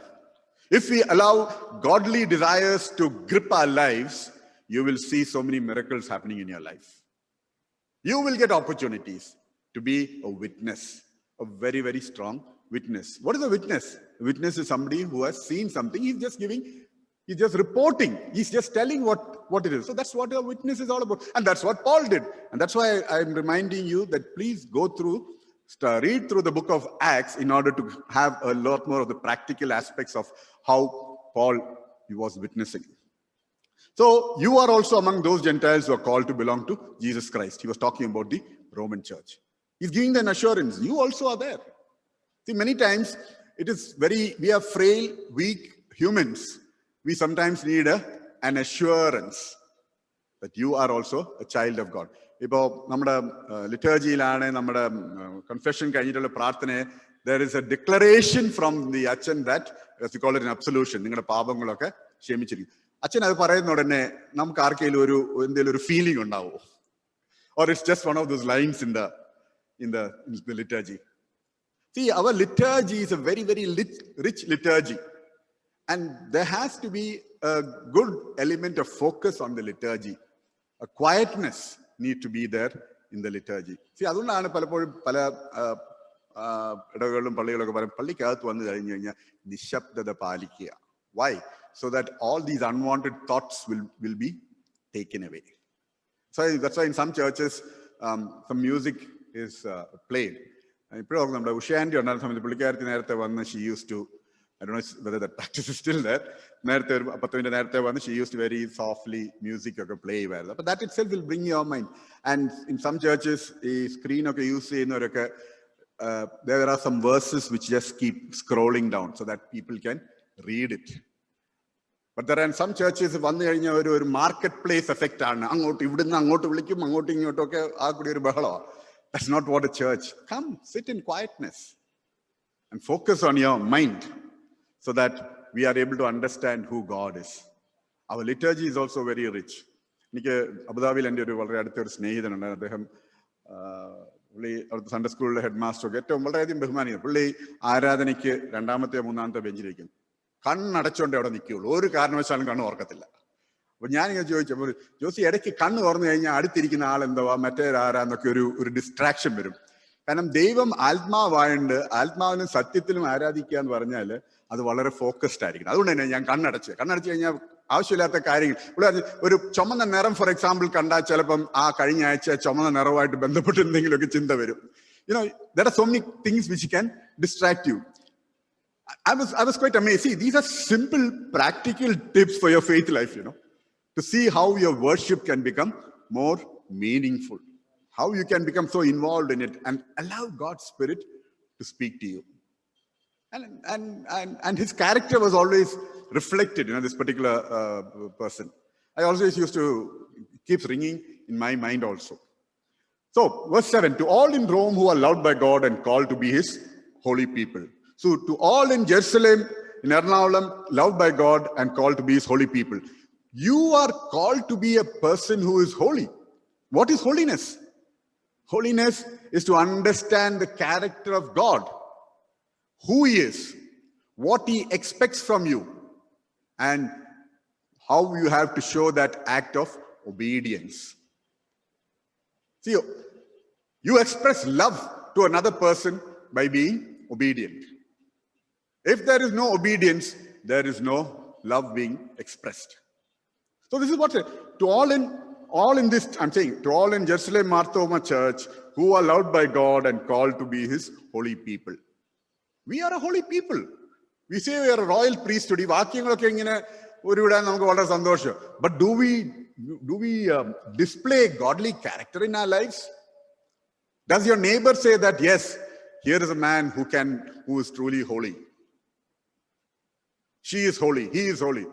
If we allow godly desires to grip our lives, you will see so many miracles happening in your life. You will get opportunities to be a witness, a very, very strong witness. What is a witness? A witness is somebody who has seen something. He's just reporting. He's just telling what it is. So that's what a witness is all about. And that's what Paul did. And that's why I'm reminding you that please go through, read through the book of Acts in order to have a lot more of the practical aspects of how Paul was witnessing. So you are also among those Gentiles who are called to belong to Jesus Christ. He was talking about the Roman church. He's giving them assurance. You also are there. See, many times we are frail, weak humans. We sometimes need an assurance that you are also a child of God. Now, our liturgy, our confession, there is a declaration from the Achan that, as we call it, an absolution. Achan അത് പറയുന്ന ഉടനെ നമുക്ക് ആർക്കെങ്കിലും എന്തെങ്കിലും ഒരു feeling ഉണ്ടാവോ? Or it's just one of those lines in the liturgy. See, our liturgy is a very, very rich liturgy. And there has to be a good element of focus on the liturgy. A quietness need to be there in the liturgy. See, അതുകൊണ്ടാണ് പലപ്പോഴും പല ഇടവകളിലും പള്ളികളൊക്കെ പറയും പള്ളിക്കകത്ത് വന്നു കഴിഞ്ഞു കഴിഞ്ഞാൽ നിശബ്ദത പാലിക്കുക. Why? So that all these unwanted thoughts will be taken away. So that's why in some churches, some music is played. ഇപ്പോഴും നമ്മുടെ ഉഷാൻഡി ഉണ്ടായിരുന്ന സമയത്ത് പുള്ളിക്കാരത്തി നേരത്തെ വന്ന് she used to, I don't know whether that practice is still there. നേരത്തെ ഒരു 10 minute നേരത്തെ വന്ന് she used to very softly music ഒക്കെ play ചെയ്യുമായിരുന്നു. But that itself will bring your mind. And in some churches, ഈ screen ഒക്കെ use ചെയ്യുന്നവരൊക്കെ, there are some verses which just keep scrolling down so that people can read it. But there are some churches വന്നു കഴിഞ്ഞാൽ ഒരു market place effect ആണ്. ഇവിടുന്ന് അങ്ങോട്ട് വിളിക്കും, അങ്ങോട്ടും ഇങ്ങോട്ടും ഒക്കെ ആ കൂടി ഒരു ബഹളമാണ്. That's not what a church. Come, sit in quietness and focus on your mind so that we are able to understand who God is. Our liturgy is also very rich. എനിക്ക് അബുദാബിയിൽ എൻ്റെ ഒരു വളരെ അടുത്തൊരു സ്നേഹിതനുണ്ട്. അദ്ദേഹം പുള്ളി അവിടുത്തെ സൺഡേ സ്കൂളിലെ ഹെഡ് മാസ്റ്റർ ഒക്കെ ഏറ്റവും വളരെയധികം ബഹുമാനിക്കുന്നു. പുള്ളി ആരാധനയ്ക്ക് 2ാമത്തെ 3ാമത്തെ ബെഞ്ചിലിരിക്കും. കണ്ണടച്ചുകൊണ്ടേ അവിടെ നിൽക്കുകയുള്ളൂ. ഒരു കാരണവശാലും കണ്ണ് ഓർക്കത്തില്ല. അപ്പൊ ഞാനിങ്ങനെ ചോദിച്ചപ്പോൾ ജോസി ഇടയ്ക്ക് കണ്ണ് തുറന്നു കഴിഞ്ഞാൽ അടുത്തിരിക്കുന്ന ആളെന്തുവാ മറ്റേതാരാന്നൊക്കെ ഒരു ഡിസ്ട്രാക്ഷൻ വരും. കാരണം ദൈവം ആത്മാവായുണ്ട്, ആത്മാവിനും സത്യത്തിലും ആരാധിക്കുക എന്ന് പറഞ്ഞാൽ അത് വളരെ ഫോക്കസ്ഡ് ആയിരിക്കണം. അതുകൊണ്ട് തന്നെ ഞാൻ കണ്ണടച്ച് കഴിഞ്ഞാൽ ആവശ്യമില്ലാത്ത കാര്യങ്ങൾ ഒരു ചുമന്ന നിറം ഫോർ എക്സാമ്പിൾ കണ്ടാൽ ചിലപ്പം ആ കഴിഞ്ഞ ആഴ്ച ചുമന്ന നിറവുമായിട്ട് ബന്ധപ്പെട്ട് എന്തെങ്കിലുമൊക്കെ ചിന്ത വരും. There are so many things which can distract you. I was quite amazed. See, these are simple, practical tips for your faith life, to see how your worship can become more meaningful, how you can become so involved in it and allow God's Spirit to speak to you. And his character was always reflected, this particular person. I always used to keep ringing in my mind also. So, verse 7, to all in Rome who are loved by God and called to be his holy people. So, to all in Jerusalem, in Ernakulam, loved by God and called to be his holy people. You are called to be a person who is holy. What is holiness? Holiness is to understand the character of God, who he is, what he expects from you, and how you have to show that act of obedience. See, you express love to another person by being obedient. If there is no obedience, there is no love being expressed. So this is what to all in this, I'm saying, to all in Jerusalem Marthoma Church who are loved by God and called to be his holy people. We are a holy people. We say we are a royal priesthood. വാക്യങ്ങളൊക്കെ ഇങ്ങനെ ഒരുവിടാൻ നമുക്ക് വളരെ സന്തോഷം. But do we display godly character in our lives? Does your neighbor say that, yes, here is a man who is truly holy? She is holy. He is holy.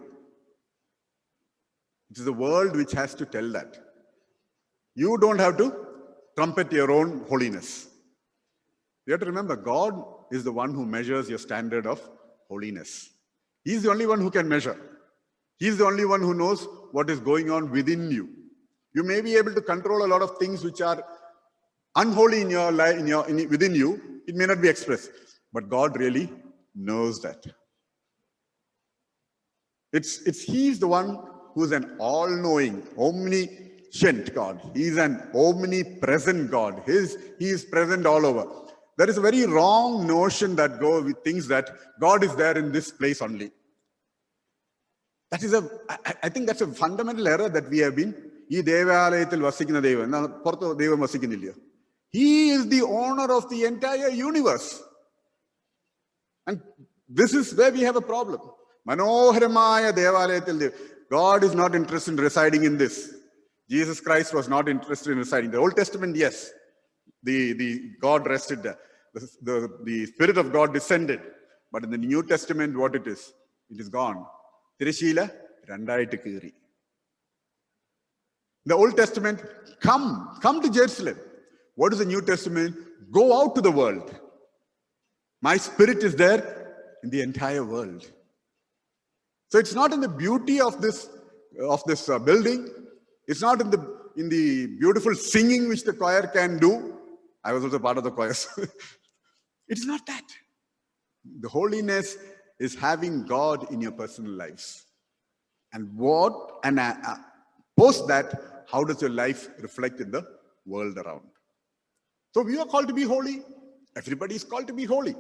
It is the world which has to tell that. You don't have to trumpet your own holiness. You have to remember, God is the one who measures your standard of holiness. He is the only one who can measure. He is the only one who knows what is going on within you. You may be able to control a lot of things which are unholy in your life, within you. It may not be expressed, but God really knows that. He is the one who is an all-knowing, omniscient God. He is an omnipresent God. He is present all over. There is a very wrong notion that thinks that God is there in this place only. That is I think that's a fundamental error that we have been. ഈ ദേവാലയത്തിൽ വസിക്കുന്ന ദൈവം എന്നാ പുറത്ത് ദൈവം വസിക്കുന്നില്ല. He is the owner of the entire universe. And this is where we have a problem. മനോഹരമായ ദേവാലയത്തിൽ God is not interested in residing in this. Jesus Christ was not interested in residing. The Old Testament, yes, the God rested there. The Spirit of God descended. But in the New Testament, what it is gone. തിരശ്ശീല രണ്ടായിട്ട് കീറി. The Old Testament, come to Jerusalem. What is the New Testament? Go out to the world. My Spirit is there in the entire world. So it's not in the beauty of this building. It's not in the beautiful singing which the choir can do. I was also part of the choir. It's not that. The holiness is having God in your personal lives. And post that, how does your life reflect in the world around? So we are called to be holy. Everybody is called to be holy.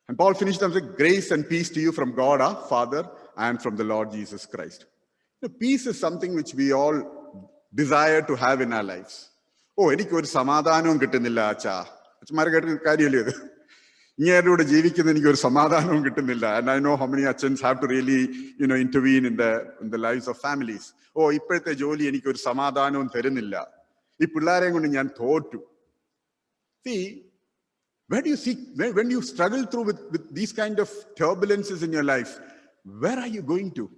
And Paul finished them with grace and peace to you from God our Father and from the Lord Jesus Christ. The peace is something which we all desire to have in our lives. Oh, എനിക്ക് ഒരു സമാധാനവും കിട്ടുന്നില്ല അച്ഛാ. അച്ഛന്മാരെ കേട്ട കാര്യമല്ലേ ഇത്? ഇങ്ങേരുടെ ജീവിക്കുന്ന എനിക്ക് ഒരു സമാധാനവും കിട്ടുന്നില്ല. And I know how many achans have to really, intervene in the lives of families. ഓ, ഇപ്പോഴത്തെ ജോലി എനിക്ക് ഒരു സമാധാനവും തരുന്നില്ല. ഈ പിള്ളേരെയും കൊണ്ട് ഞാൻ തോറ്റു. See, where do you see, when you struggle through with these kind of turbulences in your life, where are you going to?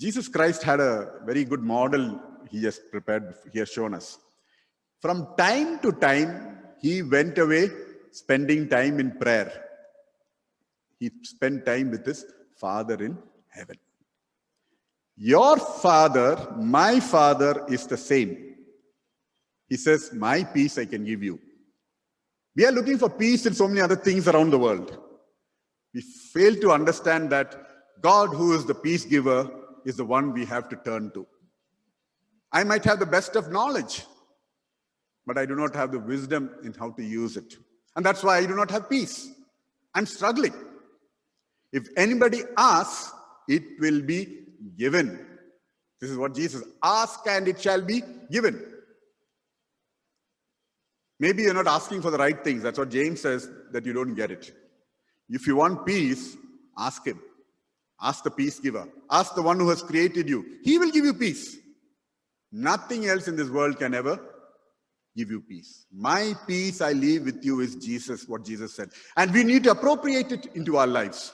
Jesus Christ had a very good model he has shown us. From time to time, he went away spending time in prayer. He spent time with his Father in heaven. Your Father, my Father, is the same. He says, my peace I can give you. We are looking for peace in so many other things around the world. We fail to understand that God, who is the peace giver, is the one we have to turn to. I might have the best of knowledge, but I do not have the wisdom in how to use it. And that's why I do not have peace. I'm struggling. If anybody asks, it will be given. This is what Jesus asked, and it shall be given. Maybe you're not asking for the right things. That's what James says, that you don't get it. If you want peace, ask him. Ask the peace giver. Ask the one who has created you. He will give you peace. Nothing else in this world can ever give you peace. My peace I leave with you is Jesus, what Jesus said. And we need to appropriate it into our lives.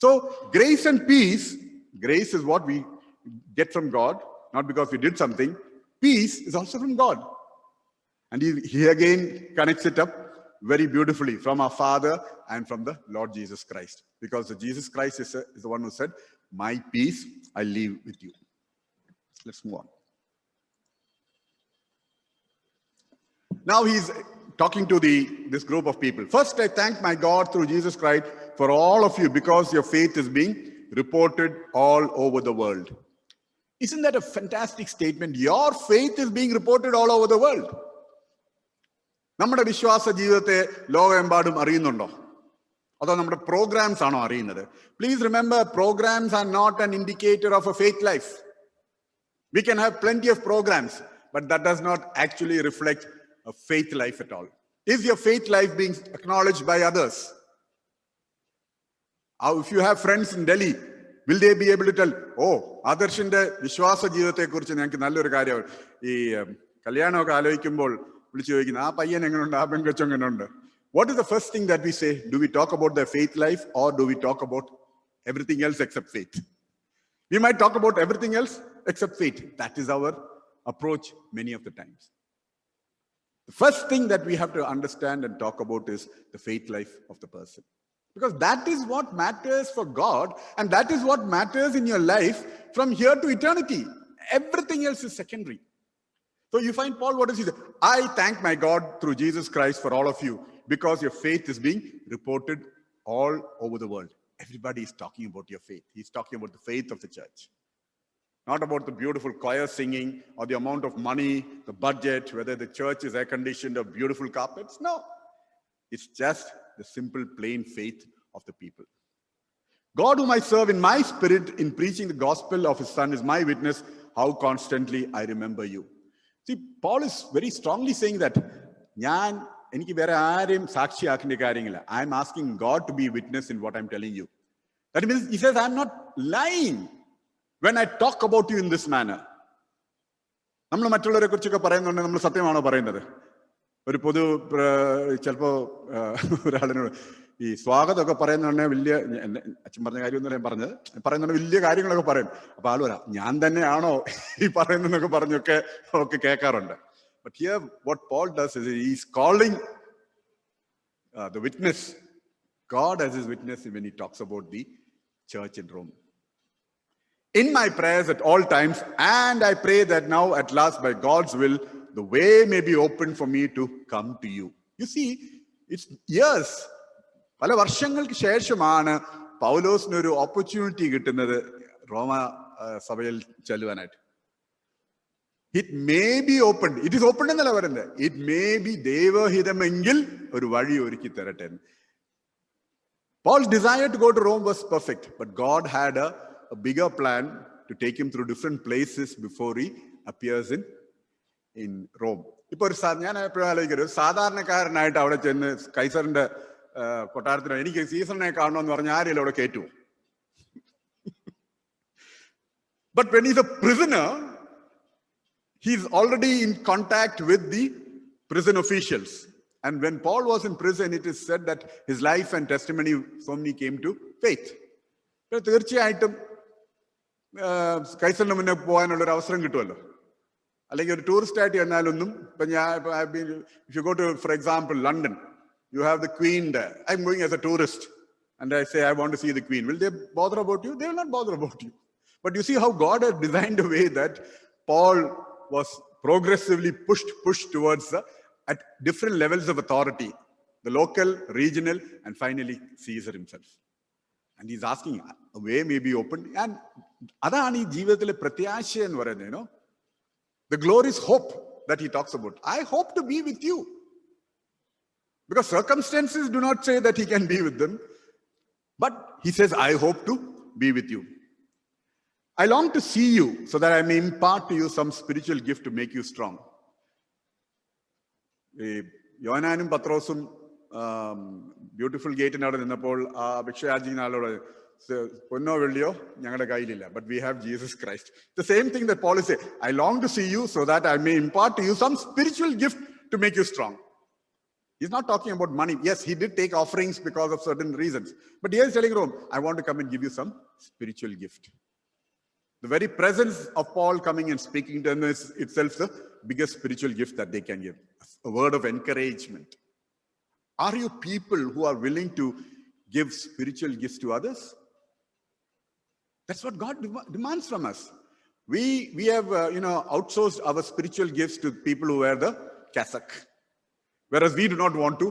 So grace and peace, grace is what we get from God, not because we did something. Peace is also from God. And he again connects it up very beautifully from our Father and from the Lord Jesus Christ. Because Jesus Christ is the one who said, my peace I leave with you. Let's move on. Now he's talking to this group of people. First, I thank my God through Jesus Christ for all of you because your faith is being reported all over the world. Isn't that a fantastic statement? Your faith is being reported all over the world. നമ്മുടെ വിശ്വാസ ജീവിതത്തെ ലോകമെമ്പാടും അറിയുന്നുണ്ടോ? അതോ നമ്മുടെ programmes ആണോ അറിയുന്നത്? Please remember, programs are not an indicator of a faith life. We can have plenty of programs, but that does not actually reflect a faith life at all. Is your faith life being acknowledged by others? If you have friends in Delhi, will they be able to tell, oh, ആദർശിന്റെ വിശ്വാസ ജീവിതത്തെ കുറിച്ച് ഞങ്ങൾക്ക് നല്ലൊരു കാര്യം, ഈ കല്യാണമൊക്കെ ആലോചിക്കുമ്പോൾ വിളിച്ചു ചോദിക്കുന്നത്, ആ പയ്യൻ എങ്ങനെയുണ്ട്, ആ പെൺകൊച്ചു എങ്ങനെയുണ്ട്? What is the first thing that we say? Do we talk about their faith life, or do we talk about everything else except faith? We might talk about everything else except faith. That is our approach many of the times. The first thing that we have to understand and talk about is the faith life of the person. Because that is what matters for God, and that is what matters in your life from here to eternity. Everything else is secondary. So you find Paul, what does he say? I thank my God through Jesus Christ for all of you, because your faith is being reported all over the world. Everybody is talking about your faith. He's talking about the faith of the church. Not about the beautiful choir singing or the amount of money, the budget, whether the church is air-conditioned or beautiful carpets. No. It's just the simple, plain faith of the people. God whom I serve in my spirit in preaching the gospel of his son is my witness how constantly I remember you. See, Paul is very strongly saying that എനിക്ക് വേറെ ആരെയും സാക്ഷിയാക്കേണ്ട കാര്യമില്ല. I am asking God to be witness in what I am telling you. That means he says I am not lying when I talk about you in this manner. നമ്മൾ മറ്റുള്ളവരെ കുറിച്ചൊക്കെ പറയുന്നുണ്ട്, നമ്മൾ സത്യമാണോ പറയുന്നത്? ഒരു പൊതു ചിലപ്പോ ഒരാളിനോട് ഈ സ്വാഗതമൊക്കെ പറയുന്നുണ്ടെ വലിയ, അച്ഛൻ പറഞ്ഞ കാര്യമൊന്നും ഞാൻ പറഞ്ഞത്, പറയുന്നുണ്ട് വലിയ കാര്യങ്ങളൊക്കെ പറയും. അപ്പൊ ആള് പറയാം ഞാൻ തന്നെയാണോ ഈ പറയുന്നതൊക്കെ പറഞ്ഞൊക്കെ കേൾക്കാറുണ്ട്. But here what Paul does is he's calling the witness, God as his witness when he talks about the church in Rome. In my prayers at all times, and I pray that now at last by God's will, the way may be open for me to come to you. You see, it's years, പല വർഷങ്ങൾക്ക് ശേഷമാണ് പൗലോസിന് ഒരു opportunity കിട്ടുന്നത് റോമ സഭയിൽ ചെല്ലുവാനായിട്ട്. It may be open, it is open എന്നല്ല പറയുന്നത്, ഇറ്റ് മേ ബി ദൈവഹിതമെങ്കിൽ ഒരു വഴി ഒരുക്കി തരട്ടെ. Paul's desire to go to Rome was perfect, but God had a bigger plan to take him through different places before he appears in Rome. ഇപ്പൊ ഞാൻ എപ്പോഴും ആലോചിക്കരുത്, ഒരു സാധാരണക്കാരനായിട്ട് അവിടെ ചെന്ന് കൈസറിന്റെ കൊട്ടാരത്തിന് എനിക്ക് സീസണിനെ കാണണമെന്ന് പറഞ്ഞ ആരെങ്കിലും അവിടെ കയറ്റുമോ? But when he's a prisoner, he's already in contact with the prison officials. And when Paul was in prison, it is said that his life and testimony so many came to faith. തീർച്ചയായിട്ടും കൈസറിന് മുന്നേ പോകാനുള്ളൊരു അവസരം കിട്ടുമല്ലോ. അല്ലെങ്കിൽ ഒരു tourist ആയിട്ട് ചെന്നാലൊന്നും ഇപ്പൊ if you go to, for example, London, you have the Queen there. I'm going as a tourist and I say I want to see the Queen. Will they bother about you? They will not bother about you. But you see how God has designed a way that Paul was progressively pushed towards at different levels of authority, the local, regional, and finally Caesar himself. And he's asking, a way may be opened. And അതാണ് ഈ ജീവിതത്തിലെ പ്രത്യാശ എന്ന് പറയുന്നത്, you know, the glorious hope that he talks about. I hope to be with you. Because circumstances do not say that he can be with them, but he says, I hope to be with you. I long to see you so that I may impart to you some spiritual gift to make you strong. യോഹന്നാനും പത്രോസും beautiful ഗേറ്റിനവിടെ നിന്നപ്പോൾ ആ ഭിക്ഷയാചിക്കുന്ന ആളോട്, പൊന്നോ വെള്ളിയോ ഞങ്ങളുടെ കയ്യിലില്ല, but we have Jesus Christ. The same thing that Paul is saying, I long to see you so that I may impart to you some spiritual gift to make you strong. He's not talking about money. Yes, he did take offerings because of certain reasons, but here he's telling Rome, I want to come and give you some spiritual gift. The very presence of Paul coming and speaking to them is itself the biggest spiritual gift that they can give. A word of encouragement. Are you people who are willing to give spiritual gifts to others? That's what God demands from us. We have outsourced our spiritual gifts to people who wear the cassock, whereas we do not want to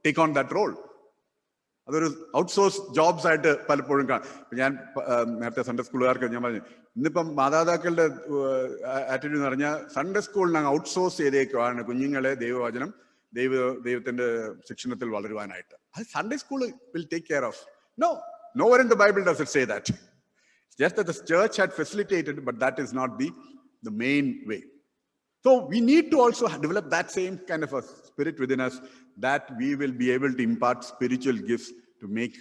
take on that role. അതൊരു outsource jobs ആയിട്ട് പലപ്പോഴും കാണാം. ഞാൻ നേരത്തെ Sunday സ്കൂളുകാർക്ക് ഞാൻ പറഞ്ഞു, ഇന്നിപ്പം മാതാപിതാക്കളുടെ ആറ്റിറ്റ്യൂഡ് എന്ന് പറഞ്ഞാൽ സൺഡേ സ്കൂളിന് അങ്ങ് ഔട്ട്സോഴ്സ് ചെയ്തേക്കുവാണ് കുഞ്ഞുങ്ങളെ ദൈവവചനം ദൈവത്തിന്റെ ശിക്ഷണത്തിൽ വളരുവാനായിട്ട്. അത് Sunday school will take care of. Nowhere in the Bible does it say that. It's just that the church had facilitated, but that is not the main way. So we need to also develop that same kind of a spirit within us, that we will be able to impart spiritual gifts to make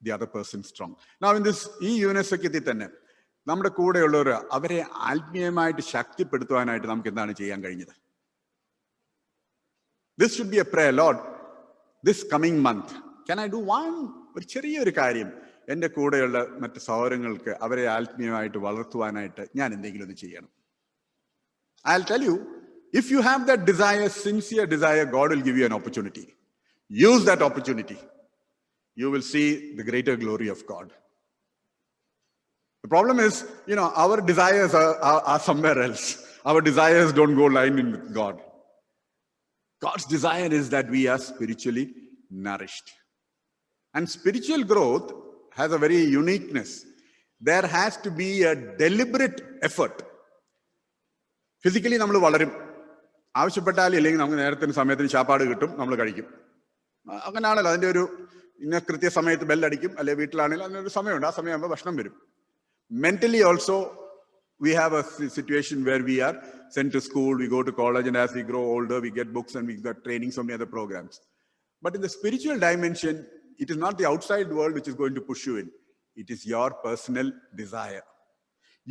the other person strong. Now in this ഈ university തന്നെ നമ്മുടെ കൂടെയുള്ളവർ അവരെ ആത്മീയമായിട്ട് ശക്തിപ്പെടുത്തുവാനായിട്ട് നമുക്ക് എന്താണ് ചെയ്യാൻ കഴിഞ്ഞത്? This should be a prayer. Lord, this coming month, can I do ഒരു ചെറിയൊരു കാര്യം എൻ്റെ കൂടെയുള്ള മറ്റ് സഹോദരങ്ങൾക്ക് അവരെ ആത്മീയമായിട്ട് വളർത്തുവാനായിട്ട് ഞാൻ എന്തെങ്കിലും ഒന്ന് ചെയ്യണം. I'll tell you, if you have that desire, sincere desire, God will give you an opportunity. Use that opportunity. You will see the greater glory of God. The problem is, our desires are somewhere else. Our desires don't go line in with God. God's desire is that we are spiritually nourished. And spiritual growth has a very uniqueness. There has to be a deliberate effort. Physically നമ്മൾ വളരും, ആവശ്യപ്പെട്ടാലും ഇല്ലെങ്കിൽ നമുക്ക് നേരത്തിന് സമയത്തിന് ചാപ്പാട് കിട്ടും, നമ്മൾ കഴിക്കും. അങ്ങനെയാണല്ലോ അതിൻ്റെ ഒരു ഇന്ന കൃത്യസമയത്ത് ബെല്ലടിക്കും, അല്ലെ വീട്ടിലാണെങ്കിലും അതിനൊരു സമയമുണ്ട്, ആ സമയമാകുമ്പോൾ ഭക്ഷണം വരും. Mentally also, we have a situation where we are sent to school, we go to college, and as we grow older, we get books and we get training, so many other programs. But in the spiritual dimension, it is not the outside world which is going to push you in. It is your personal desire.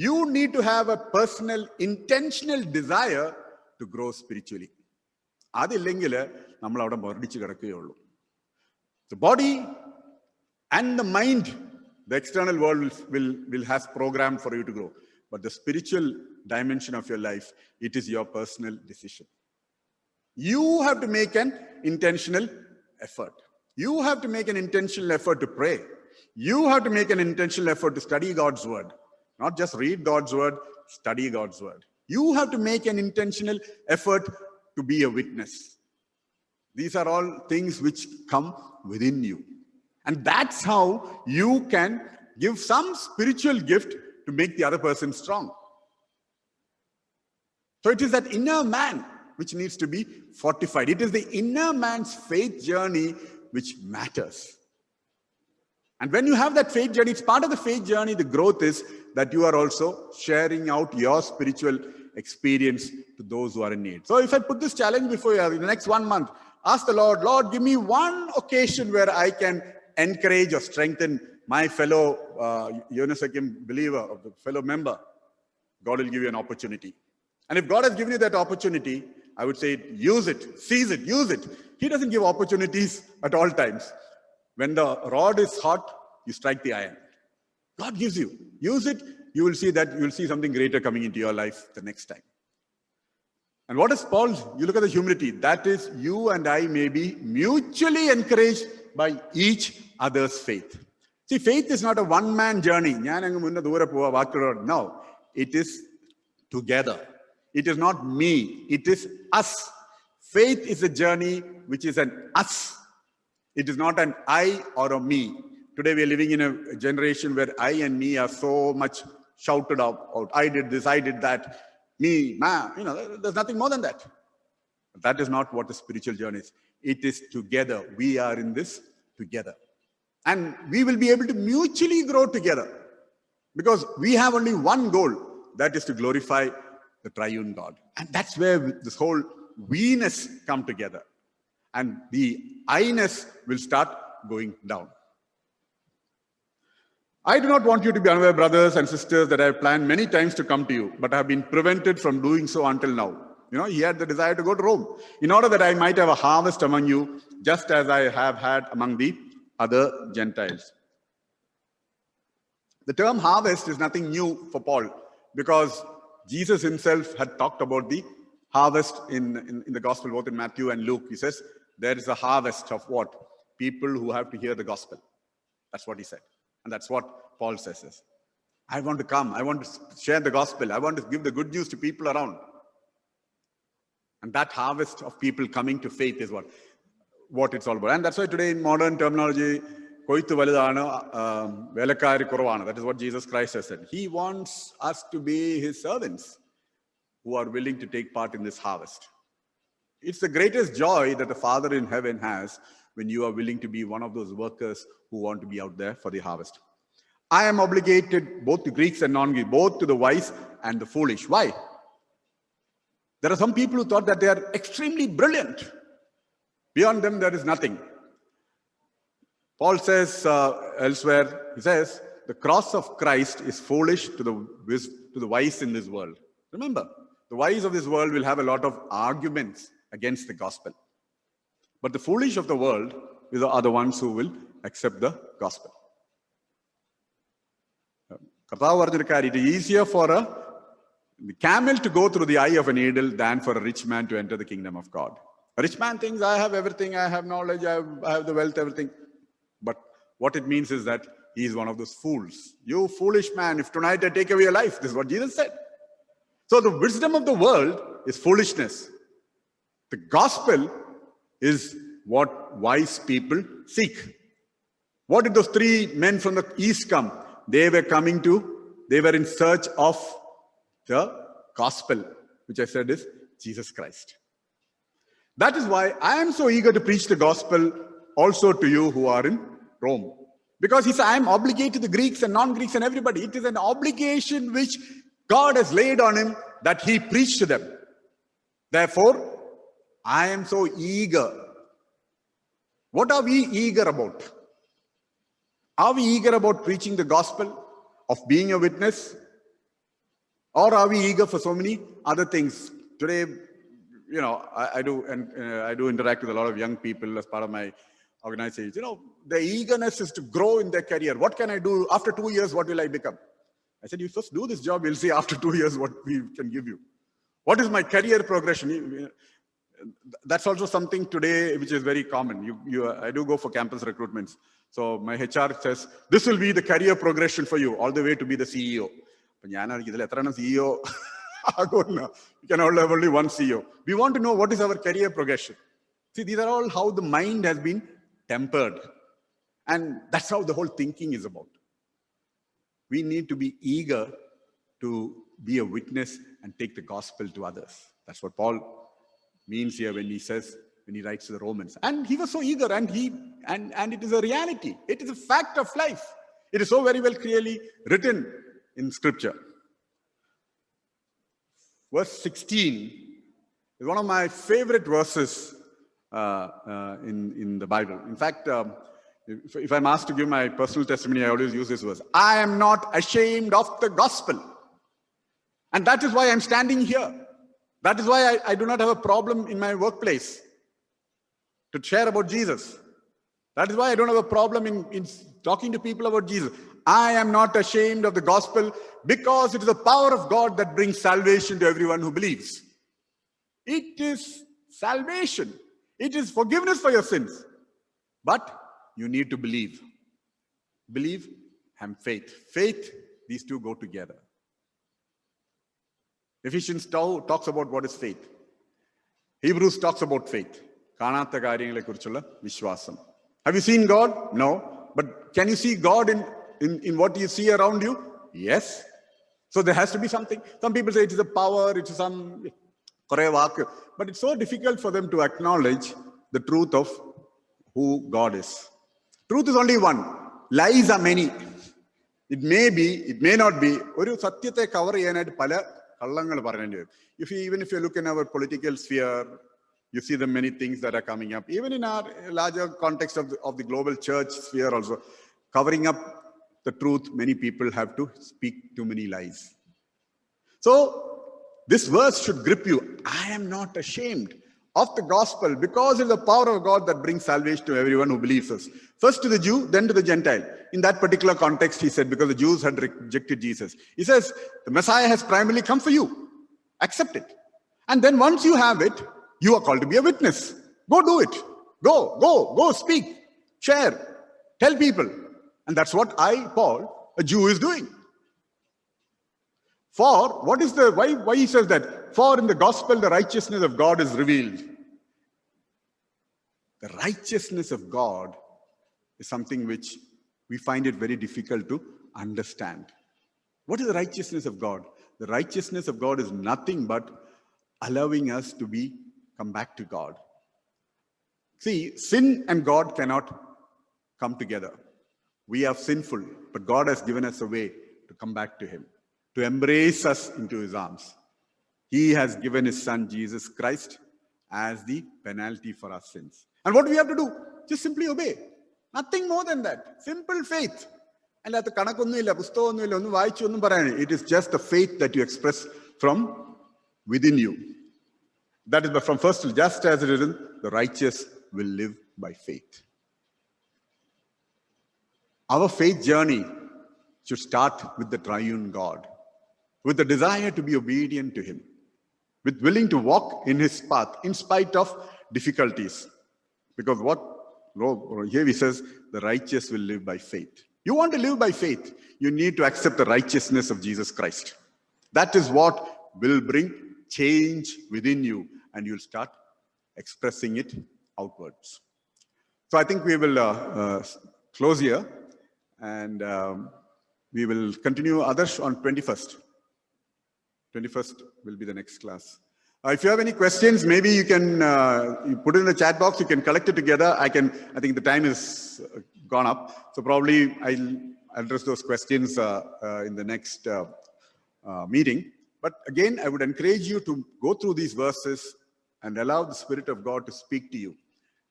You need to have a personal, intentional desire to grow spiritually. അതില്ലെങ്കിൽ നമ്മൾ അവിടെ മരടിച്ച് കിടക്കുകയുള്ളൂ. The body and the mind, the external world will has programmed for you to grow. But the spiritual dimension of your life, it is your personal decision. You have to make an intentional effort. You have to make an intentional effort to pray. You have to make an intentional effort to study God's word. Not just read God's word, study God's word. You have to make an intentional effort to be a witness. These are all things which come within you. And that's how you can give some spiritual gift to make the other person strong. So it is that inner man which needs to be fortified. It is the inner man's faith journey which matters. And when you have that faith journey, it's part of the faith journey, the growth is that you are also sharing out your spiritual experience to those who are in need. So if I put this challenge before you in the next 1 month, ask the Lord, Lord, give me one occasion where I can encourage or strengthen my fellow Yonasakim believer, or the fellow member. God will give you an opportunity. And if God has given you that opportunity, I would say use it, seize it, use it. He doesn't give opportunities at all times. When the rod is hot, you strike the iron. God gives you. Use it. You will see that you will see something greater coming into your life the next time. And what is Paul? You look at the humility. That is, you and I may be mutually encouraged by each other's faith. See, faith is not a one-man journey. No, it is together. It is not me. It is us. Faith is a journey which is an us. It is not an I or a me. Today we are living in a generation where I and me are so much shouted out. I did this, I did that. Me, ma, there's nothing more than that. That is not what the spiritual journey is. It is together. We are in this together. And we will be able to mutually grow together. Because we have only one goal. That is to glorify the triune God. And that's where this whole we-ness come together. And the I-ness will start going down. I do not want you to be unaware, brothers and sisters, that I have planned many times to come to you, but I have been prevented from doing so until now. He had the desire to go to Rome, in order that I might have a harvest among you, just as I have had among the other Gentiles. The term harvest is nothing new for Paul, because Jesus himself had talked about the harvest in the gospel, both in Matthew and Luke. He says, there is a harvest of what? People who have to hear the gospel. That's what he said. And that's what Paul says. I want to come. I want to share the gospel. I want to give the good news to people around. And that harvest of people coming to faith is what it's all about. And that's why today in modern terminology, that is what Jesus Christ has said. He wants us to be his servants who are willing to take part in this harvest. It's the greatest joy that the Father in heaven has when you are willing to be one of those workers who want to be out there for the harvest. I am obligated both to Greeks and non-Greeks, both to the wise and the foolish. Why? There are some people who thought that they are extremely brilliant. Beyond them, there is nothing. Paul says elsewhere, he says, the cross of Christ is foolish to the wise in this world. Remember, the wise of this world will have a lot of arguments against the gospel. But the foolish of the world are the ones who will accept the gospel. It is easier for a camel to go through the eye of a needle than for a rich man to enter the kingdom of God. A rich man thinks, I have everything, I have knowledge, I have the wealth, everything. But what it means is that he is one of those fools. You foolish man, if tonight I take away your life, this is what Jesus said. So the wisdom of the world is foolishness. The gospel is what wise people seek. What did those three men from the east come? They were in search of the gospel, which I said is Jesus Christ. That is why I am so eager to preach the gospel also to you who are in Rome. Because he said, I am obligated to the Greeks and non-Greeks and everybody. It is an obligation which God has laid on him that he preached to them. Therefore, I am so eager. What are we eager about? Are we eager about preaching the gospel, of being a witness? Or are we eager for so many other things? Today, I do interact with a lot of young people as part of my organization. The eagerness is to grow in their career. What can I do? After 2 years, what will I become? I said, you first do this job, we'll see after 2 years what we can give you. What is my career progression? That's also something today which is very common. I do go for campus recruitments. So my HR says, this will be the career progression for you, all the way to be the CEO. CEO. You can have only one CEO. We want to know what is our career progression. See, these are all how the mind has been tempered. And that's how the whole thinking is about. We need to be eager to be a witness and take the gospel to others. That's what Paul means here when he writes to the Romans. And he was so eager, and it is a reality. It is a fact of life. It is so very well clearly written in Scripture. Verse 16 is one of my favorite verses in the Bible. In fact, if I'm asked to give my personal testimony, I always use this verse. I am not ashamed of the gospel. And that is why I'm standing here. That is why I do not have a problem in my workplace to share about Jesus. That is why I don't have a problem in talking to people about Jesus. I am not ashamed of the gospel because it is the power of God that brings salvation to everyone who believes. It is salvation. It is forgiveness for your sins. But you need to believe. Believe and faith. Faith, these two go together. Ephesians talks about what is faith. Hebrews talks about faith. Have you seen God? No. But can you see God in what you see around you? Yes. So there has to be something. Some people say it is a power, it is some... But it's so difficult for them to acknowledge the truth of who God is. Truth is only one. Lies are many. It may be, it may not be. Even if you look in our political sphere, you see the many things that are coming up. Even in our larger context of the global church sphere also, covering up the truth, many people have to speak too many lies. So this verse should grip you. I am not ashamed of the gospel because of the power of God that brings salvation to everyone who believes us. First to the Jew, then to the Gentile. In that particular context, he said, because the Jews had rejected Jesus. He says, the Messiah has primarily come for you. Accept it. And then once you have it, you are called to be a witness. Go do it. Go speak, share, tell people. And that's what Paul, a Jew, is doing. For, why he says that? For in the gospel, the righteousness of God is revealed. The righteousness of God is something which we find it very difficult to understand. What is the righteousness of God? The righteousness of God is nothing but allowing us to come back to God. See, sin and God cannot come together. We are sinful, but God has given us a way to come back to Him, to embrace us into His arms. He has given His Son, Jesus Christ, as the penalty for our sins. And what do we have to do? Just simply obey. Nothing more than that. Simple faith. And it is just the faith that you express from within you. That is from first, just as it is written, the righteous will live by faith. Our faith journey should start with the triune God, with the desire to be obedient to Him, with willing to walk in His path in spite of difficulties. Because here he says, the righteous will live by faith. You want to live by faith, you need to accept the righteousness of Jesus Christ. That is what will bring change within you, and you'll start expressing it outwards. So I think we will close here, and we will continue others on 21st. 21st will be the next class. If you have any questions, maybe you can you put it in the chat box. You can collect it together. I think the time is gone up. So probably I'll address those questions in the next meeting. But again, I would encourage you to go through these verses and allow the Spirit of God to speak to you.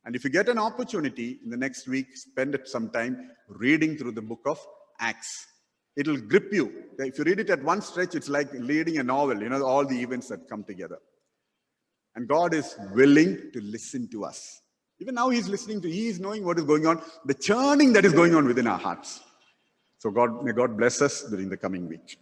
And if you get an opportunity in the next week, spend some time reading through the book of Acts. It'll grip you. If you read it at one stretch, it's like reading a novel, all the events that come together. And God is willing to listen to us. Even now he's listening to, he is knowing what is going on, the churning that is going on within our hearts. So may God bless us during the coming week.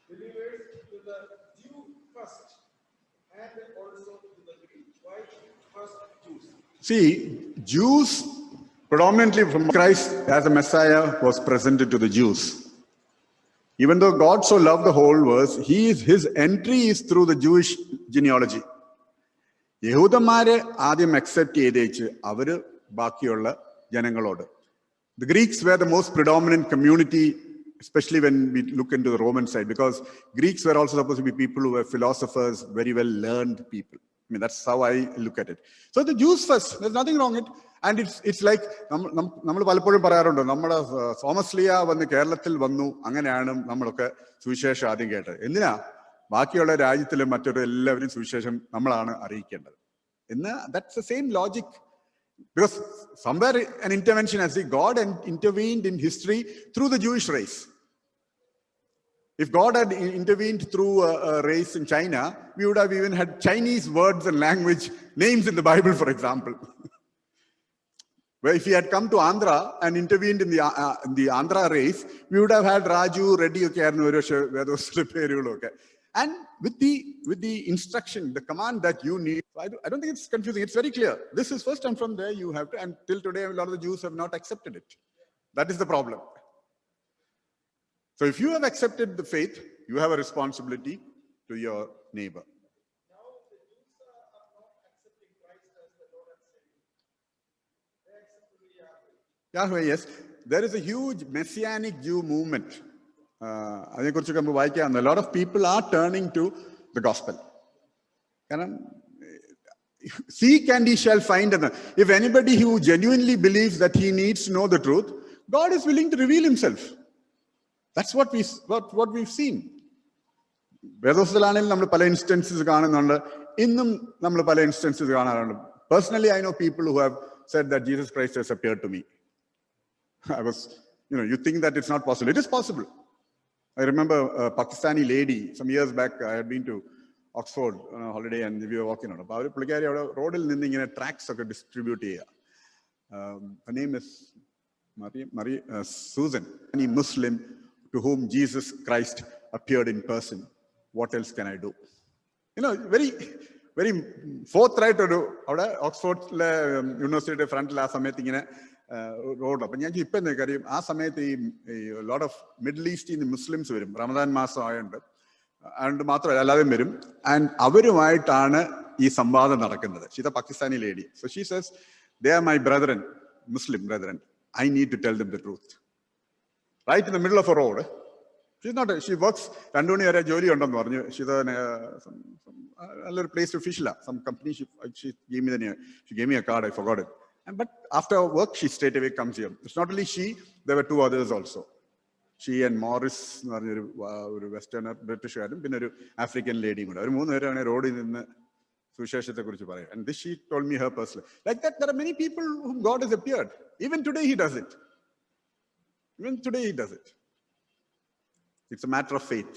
Believers to the Jew first and also to the Greek. Why first Jews? See, Jews, predominantly from Christ as a Messiah, was presented to the Jews. Even though God so loved the whole world, his entry is through the Jewish genealogy. യഹൂദന്മാരെ ആദ്യം accept ചെയ്തേച്ച് അവര് ബാക്കിയുള്ള ജനങ്ങളോട്. The Greeks were the most predominant community, especially when we look into the Roman side, because Greeks were also supposed to be people who were philosophers, very well learned people. I mean, that's how I look at it. So the Jews first, there's nothing wrong with it. And it's like, നമ്മൾ പലപ്പോഴും പറയാറുണ്ട്, നമ്മുടെ Thomas ലീയ വന്ന് കേരളത്തിൽ വന്നു, അങ്ങനെയാണ് നമ്മളൊക്കെ സുവിശേഷം ആദ്യം കേട്ടത്. എന്തിനാ? ബാക്കിയുള്ള രാജ്യത്തിലെ മറ്റൊരു എല്ലാവരും സുവിശേഷം നമ്മളാണ് അറിയിക്കേണ്ടത്. That's the same logic. Because somewhere an intervention has been, God intervened in history through the Jewish race. If God had intervened through a race in China, we would have even had Chinese words and language names in the Bible, for example. Where if he had come to Andhra and intervened in the Andhra race, we would have had Raju, Reddy, okay. And with the instruction, the command that you need, I don't think it's confusing. It's very clear. This is first, and from there you have to. And till today, a lot of the Jews have not accepted it. That is the problem. So if you have accepted the faith, you have a responsibility to your neighbor. Now the Jews are not accepting Christ as the Lord and Savior. They accept only Yahweh. Yahweh, yes. There is a huge messianic Jew movement. അതിനെക്കുറിച്ചൊക്കെ നമുക്ക് വായിക്കാവുന്ന. A lot of people are turning to the gospel. കാരണം seek and he shall find. If anybody who genuinely believes that he needs to know the truth, God is willing to reveal himself. That's what we've seen. വേദോസ്തലാണെങ്കിൽ നമ്മൾ പല instances കാണുന്നുണ്ട്, ഇന്നും നമ്മൾ പല instances കാണാറുണ്ട്. Personally, I know people who have said that Jesus Christ has appeared to me. You think that it's not possible. It is possible. I remember a Pakistani lady, some years back, I had been to Oxford on a holiday and we were walking on. അപ്പോൾ അവർ പുള്ളിക്കാരി അവിടെ റോഡിൽ നിന്ന് ഇങ്ങനെ tracks ഒക്കെ distribute ചെയ്യുക. Her name is Susan, any Muslim to whom Jesus Christ appeared in person. What else can I do? Very, very forthright അവിടെ ഓക്സ്ഫോർഡിലെ യൂണിവേഴ്സിറ്റിയുടെ ഫ്രണ്ടിൽ ആ സമയത്ത് ഇങ്ങനെ റോഡ്. അപ്പൊ ഞാൻ ഇപ്പൊ എന്താ കാര്യം, ആ സമയത്ത് ഈ lot of middle east Muslims വരും, റമദാൻ മാസം ആയതുകൊണ്ട്. അതുകൊണ്ട് മാത്രമല്ല അല്ലാതെയും വരും. ആൻഡ് അവരുമായിട്ടാണ് ഈ സംവാദം നടക്കുന്നത്. She's A Pakistani lady. So she says, they are my brethren, Muslim brethren. I need to tell them the truth. Right in the middle of a road. She works 2 മണി വരെ ജോലി ഉണ്ടെന്ന് പറഞ്ഞു. നല്ലൊരു place ഒഫീഷ്യലാ, some company. She gave me the name. She gave me a card. I forgot it. But after work, she straight away comes here. It's not only she, there were 2 others also. She and Morris, ഒരു western ബ്രിട്ടീഷുകാരും പിന്നെ ഒരു African ലേഡിയും കൂടെ. അവർ 3 പേരാണ് റോഡിൽ നിന്ന് സുവിശേഷത്തെ കുറിച്ച് പറയുക. And this she told me her personally. Like that, there are many people whom God has appeared. Even today he does it. Even today he does it. It's a matter of faith.